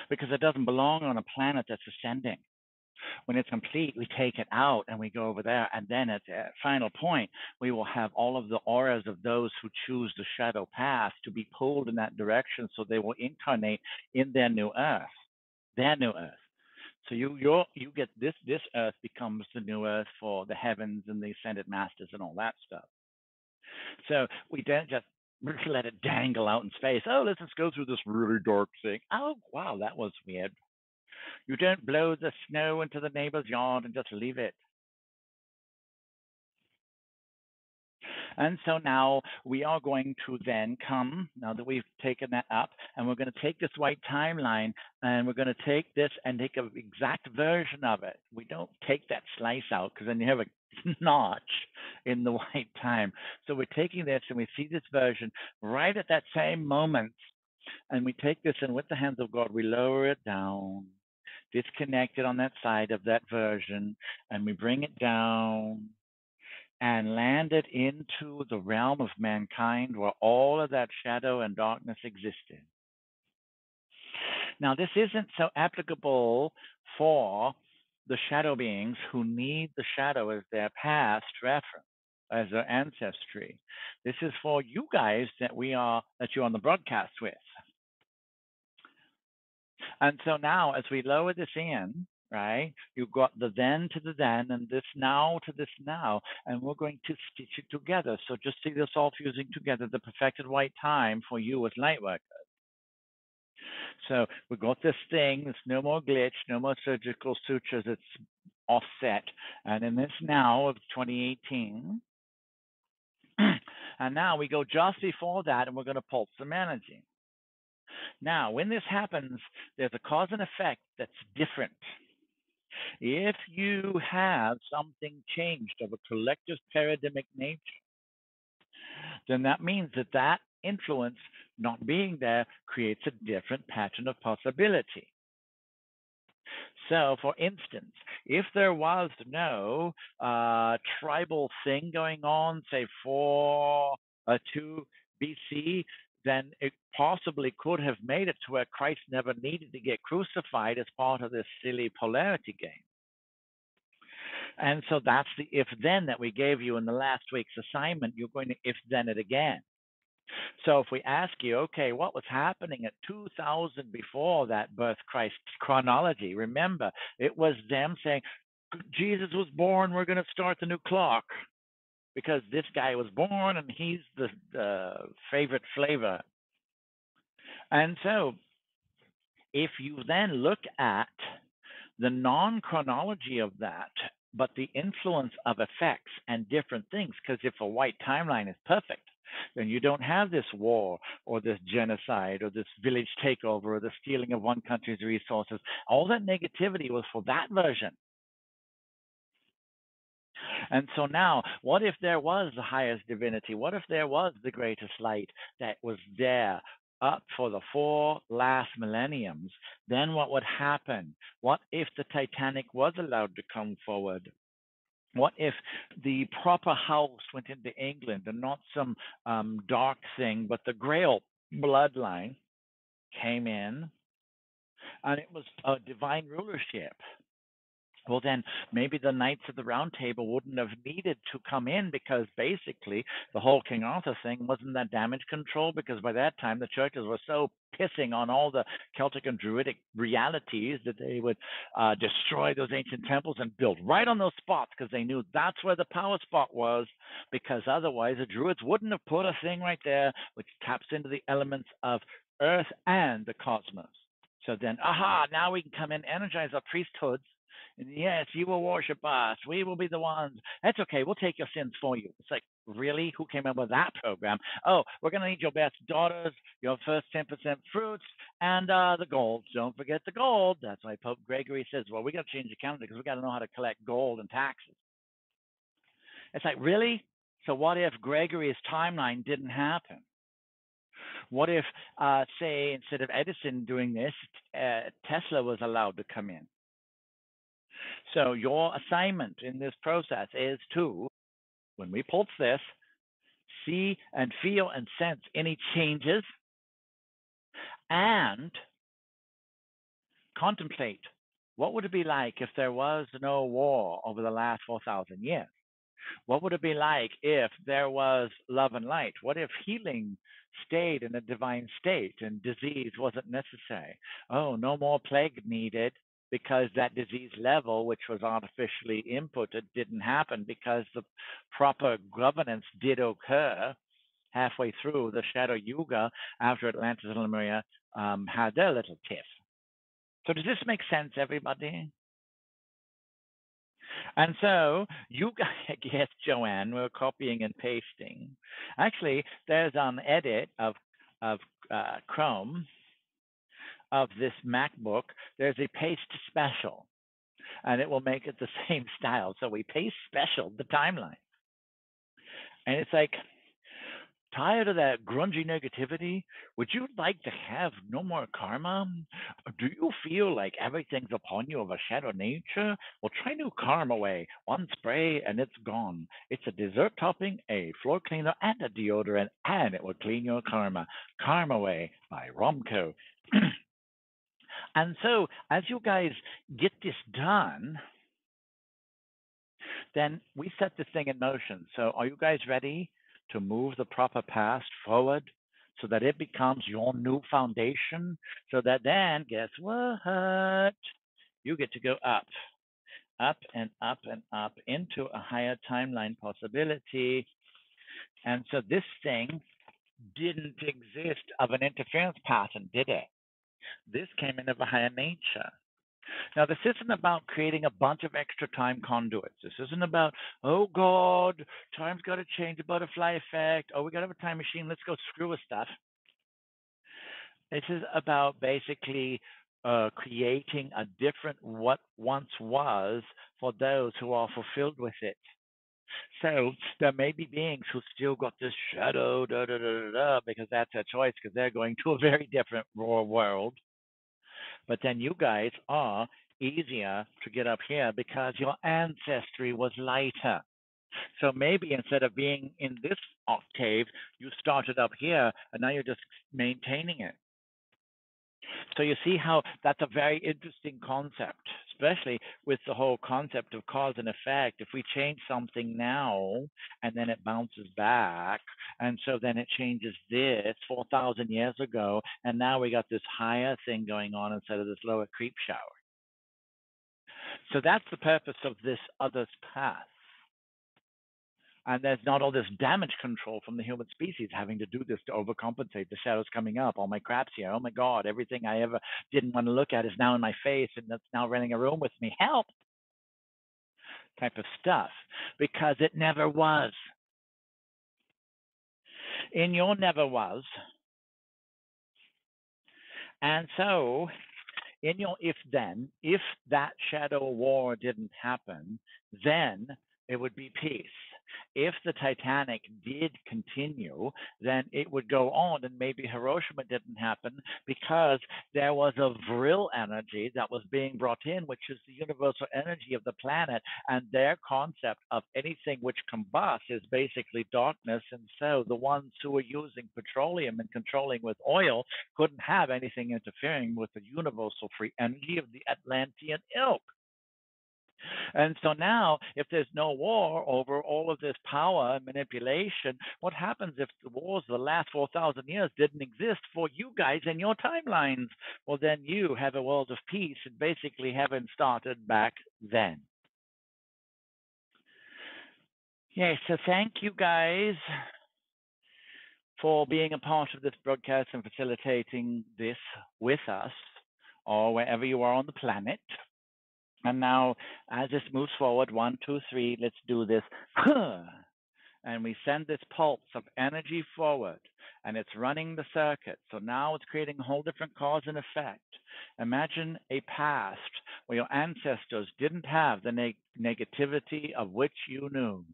because it doesn't belong on a planet that's ascending. When it's complete, we take it out and we go over there. And then at the final point, we will have all of the auras of those who choose the shadow path to be pulled in that direction so they will incarnate in their new Earth, their new Earth. So you get this Earth becomes the new Earth for the heavens and the ascended masters and all that stuff. So we don't just let it dangle out in space. Oh, let's just go through this really dark thing. Oh, wow, that was weird. You don't blow the snow into the neighbor's yard and just leave it. And so now we are going to then come, now that we've taken that up, and we're going to take this white timeline and we're going to take this and take an exact version of it. We don't take that slice out because then you have a notch in the white time. So we're taking this and we see this version right at that same moment. And we take this and with the hands of God, we lower it down, disconnect it on that side of that version, and we bring it down and land it into the realm of mankind where all of that shadow and darkness existed. Now, this isn't so applicable for the shadow beings who need the shadow as their past reference, as their ancestry. This is for you guys that you're on the broadcast with. And so now, as we lower this in, right, you've got the then to the then and this now to this now, and we're going to stitch it together. So just see this all fusing together, the perfected white time for you as light workers. So we've got this thing, there's no more glitch, no more surgical sutures, it's offset. And in this now of 2018, and now we go just before that and we're going to pulse some energy. Now, when this happens, there's a cause and effect that's different. If you have something changed of a collective paradigmic nature, then that means that influence not being there creates a different pattern of possibility. So, for instance, if there was no tribal thing going on, say 402 BC, then it possibly could have made it to where Christ never needed to get crucified as part of this silly polarity game. And so that's the if-then that we gave you in the last week's assignment. You're going to if-then it again. So if we ask you, okay, what was happening at 2000 before that birth Christ chronology? Remember, it was them saying, Jesus was born, we're going to start the new clock because this guy was born and he's the favorite flavor. And so if you then look at the non-chronology of that, but the influence of effects and different things, because if a white timeline is perfect, then you don't have this war or this genocide or this village takeover or the stealing of one country's resources. All that negativity was for that version. And so now, what if there was the highest divinity? What if there was the greatest light that was there up for the 4 last millenniums, then what would happen? What if the Titanic was allowed to come forward? What if the proper house went into England and not some dark thing, but the Grail bloodline came in and it was a divine rulership? Well, then maybe the Knights of the Round Table wouldn't have needed to come in, because basically the whole King Arthur thing wasn't that damage control, because by that time the churches were so pissing on all the Celtic and Druidic realities that they would destroy those ancient temples and build right on those spots, because they knew that's where the power spot was, because otherwise the Druids wouldn't have put a thing right there which taps into the elements of Earth and the cosmos. So then, aha, now we can come in, energize our priesthoods. And yes, you will worship us. We will be the ones. That's okay. We'll take your sins for you. It's like, really? Who came up with that program? Oh, we're going to need your best daughters, your first 10% fruits, and the gold. Don't forget the gold. That's why Pope Gregory says, well, we got to change the calendar because we got to know how to collect gold and taxes. It's like, really? So what if Gregory's timeline didn't happen? What if, say, instead of Edison doing this, Tesla was allowed to come in? So your assignment in this process is to, when we pulse this, see and feel and sense any changes and contemplate what would it be like if there was no war over the last 4,000 years? What would it be like if there was love and light? What if healing stayed in a divine state and disease wasn't necessary? Oh, no more plague needed, because that disease level, which was artificially inputted, didn't happen because the proper governance did occur halfway through the Shadow Yuga after Atlantis and Lemuria had their little tiff. So does this make sense, everybody? And so you guys, yes, Joanne, we're copying and pasting. Actually, there's an edit of Chrome of this MacBook. There's a paste special, and it will make it the same style. So we paste special the timeline. And it's like, tired of that grungy negativity? Would you like to have no more karma? Do you feel like everything's upon you of a shadow nature? Well, try new Karma Way. One spray and it's gone. It's a dessert topping, a floor cleaner, and a deodorant, and it will clean your karma. Karma Way by Romco. And so, as you guys get this done, then we set this thing in motion. So are you guys ready to move the proper past forward so that it becomes your new foundation? So that then, guess what? You get to go up and up and up into a higher timeline possibility. And so this thing didn't exist of an interference pattern, did it? This came in of a higher nature. Now, this isn't about creating a bunch of extra time conduits. This isn't about, oh, God, time's got to change, the butterfly effect. Oh, we got to have a time machine. Let's go screw with stuff. This is about basically creating a different what once was for those who are fulfilled with it. So there may be beings who still got this shadow, because that's their choice, because they're going to a very different raw world. But then you guys are easier to get up here because your ancestry was lighter. So maybe instead of being in this octave, you started up here and now you're just maintaining it. So you see how that's a very interesting concept, especially with the whole concept of cause and effect. If we change something now and then it bounces back, and so then it changes this 4,000 years ago, and now we got this higher thing going on instead of this lower creep shower. So that's the purpose of this other's path. And there's not all this damage control from the human species having to do this to overcompensate. The shadow's coming up. All my crap's here. Oh my God, everything I ever didn't want to look at is now in my face, and that's now renting a room with me. Help! Type of stuff. Because it never was. In your never was. And so, in your if then, if that shadow war didn't happen, then it would be peace. If the Titanic did continue, then it would go on, and maybe Hiroshima didn't happen because there was a vril energy that was being brought in, which is the universal energy of the planet, and their concept of anything which combusts is basically darkness. And so the ones who were using petroleum and controlling with oil couldn't have anything interfering with the universal free energy of the Atlantean ilk. And so now, if there's no war over all of this power and manipulation, what happens if the wars of the last 4,000 years didn't exist for you guys in your timelines? Well, then you have a world of peace, and basically heaven started back then. Yeah, so thank you guys for being a part of this broadcast and facilitating this with us, or wherever you are on the planet. And now, as this moves forward, 1, 2, 3, let's do this. And we send this pulse of energy forward, and it's running the circuit. So now it's creating a whole different cause and effect. Imagine a past where your ancestors didn't have the negativity of which you knew,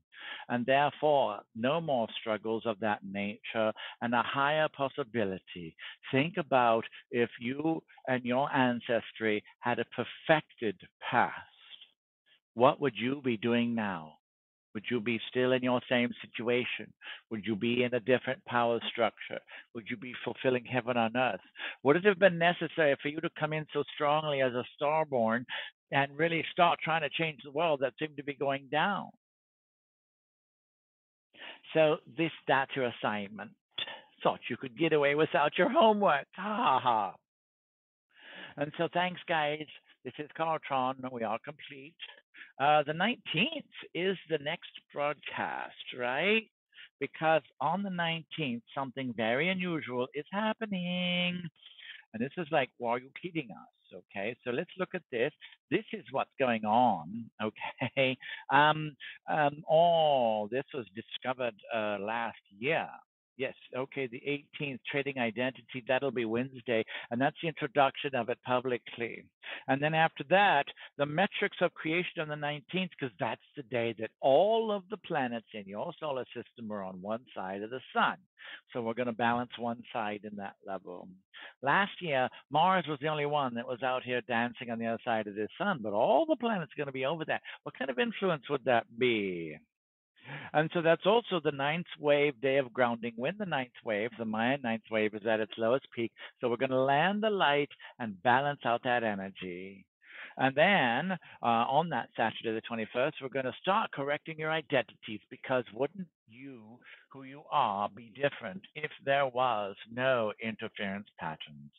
and therefore no more struggles of that nature and a higher possibility. Think about if you and your ancestry had a perfected past. What would you be doing now? Would you be still in your same situation? Would you be in a different power structure? Would you be fulfilling heaven on earth? Would it have been necessary for you to come in so strongly as a starborn and really start trying to change the world that seemed to be going down? So that's your assignment. Thought you could get away without your homework. Ha ha ha. And so thanks, guys. This is Kartron. We are complete. The 19th is the next broadcast, right? Because on the 19th, something very unusual is happening. And this is like, why are you kidding us? Okay, so let's look at this. This is what's going on. Okay, this was discovered last year. Yes, okay, the 18th, trading identity, that'll be Wednesday, and that's the introduction of it publicly. And then after that, the metrics of creation on the 19th, because that's the day that all of the planets in your solar system are on one side of the sun. So we're going to balance one side in that level. Last year, Mars was the only one that was out here dancing on the other side of the sun, but all the planets are going to be over there. What kind of influence would that be? And so that's also the ninth wave day of grounding. When the ninth wave, the Mayan ninth wave, is at its lowest peak. So we're going to land the light and balance out that energy. And then on that Saturday, the 21st, we're going to start correcting your identities, because wouldn't you, who you are, be different if there was no interference patterns?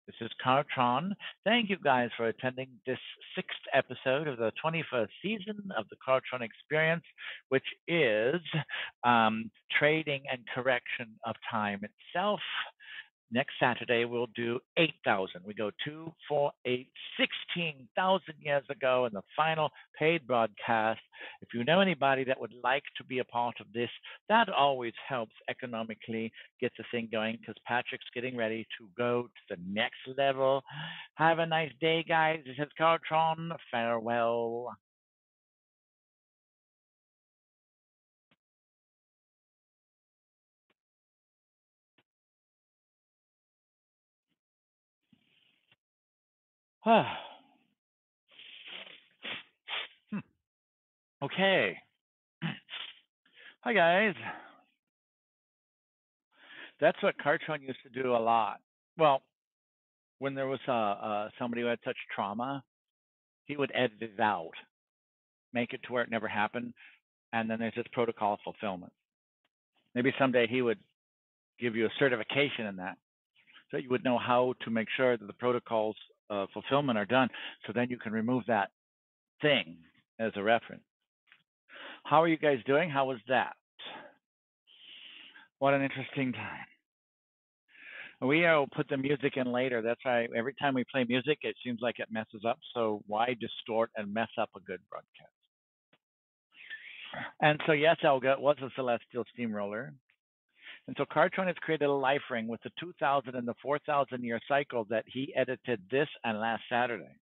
This is Kartron. Thank you guys for attending this 6th episode of the 21st season of the Kartron Experience, which is trading and correction of time itself. Next Saturday, we'll do 8,000. We go 2, 4, 8, 16,000 years ago in the final paid broadcast. If you know anybody that would like to be a part of this, that always helps economically get the thing going, because Patrick's getting ready to go to the next level. Have a nice day, guys. This is Kartron. Farewell. Okay. Hi, guys. That's what Kartron used to do a lot. Well, when there was somebody who had such trauma, he would edit it out, make it to where it never happened, and then there's this protocol fulfillment. Maybe someday he would give you a certification in that, so you would know how to make sure that the protocols fulfillment are done, so then you can remove that thing as a reference. How are you guys doing? How was that? What an interesting time. We'll put the music in later. That's why every time we play music, it seems like it messes up. So why distort and mess up a good broadcast? And so, yes, Elga was a celestial steamroller. And so Kartron has created a life ring with the 2,000 and the 4,000 year cycle that he edited this and last Saturday.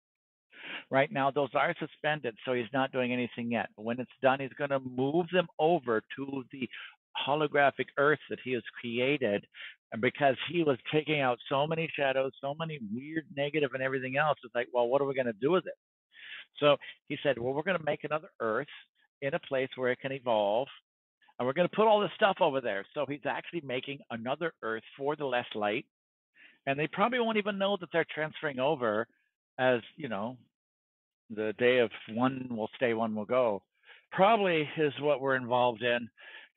Right now, those are suspended, so he's not doing anything yet. But when it's done, he's going to move them over to the holographic Earth that he has created. And because he was taking out so many shadows, so many weird, negative, and everything else, it's like, well, what are we going to do with it? So he said, well, we're going to make another Earth in a place where it can evolve, and we're going to put all this stuff over there. So he's actually making another Earth for the less light, and they probably won't even know that they're transferring over, as you know, the day of one will stay, one will go. Probably is what we're involved in.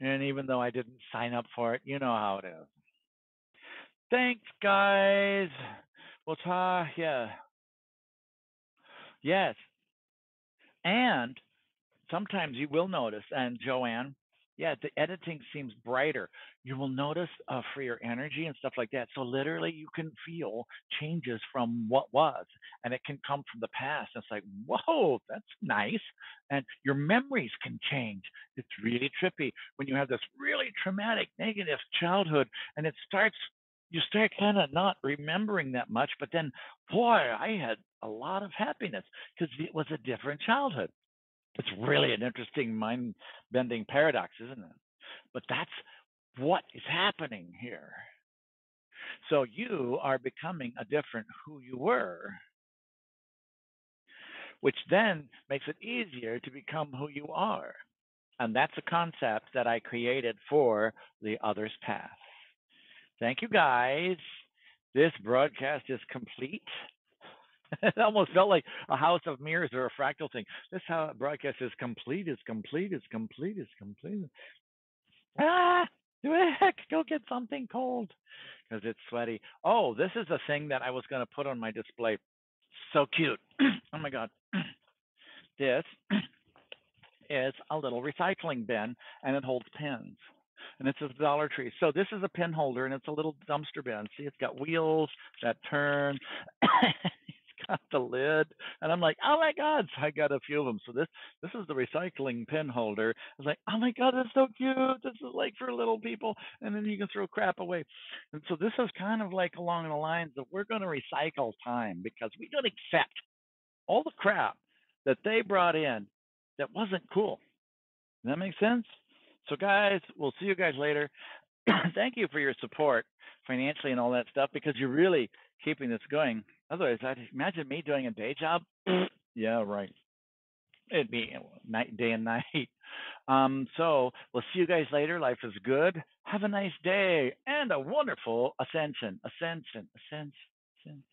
And even though I didn't sign up for it, you know how it is. Thanks, guys. We'll talk. Yeah. Yes. And sometimes you will notice, and Joanne, yeah, the editing seems brighter. You will notice freer energy and stuff like that. So literally, you can feel changes from what was, and it can come from the past. It's like, whoa, that's nice. And your memories can change. It's really trippy when you have this really traumatic, negative childhood, and it starts. You start kind of not remembering that much, but then, boy, I had a lot of happiness because it was a different childhood. It's really an interesting mind bending paradox, isn't it? But that's what is happening here. So you are becoming a different who you were, which then makes it easier to become who you are. And that's a concept that I created for the other's path. Thank you, guys. This broadcast is complete. It almost felt like a house of mirrors or a fractal thing. This how broadcast is complete, is complete, is complete, is complete. Ah, heck, go get something cold because it's sweaty. Oh, this is a thing that I was going to put on my display. So cute. Oh my God. This is a little recycling bin and it holds pins. And it's a Dollar Tree. So this is a pin holder and it's a little dumpster bin. See, it's got wheels that turn. It's got the lid. And I'm like, oh my God. So I got a few of them. So this is the recycling pin holder. I was like, oh my God, that's so cute. This is like for little people. And then you can throw crap away. And so this is kind of like along the lines of we're going to recycle time because we don't accept all the crap that they brought in that wasn't cool. Does that make sense? So, guys, we'll see you guys later. Thank you for your support financially and all that stuff because you're really keeping this going. Otherwise, I'd imagine me doing a day job. Yeah, right. It'd be night, day and night. So we'll see you guys later. Life is good. Have a nice day and a wonderful ascension. Ascension. Ascension.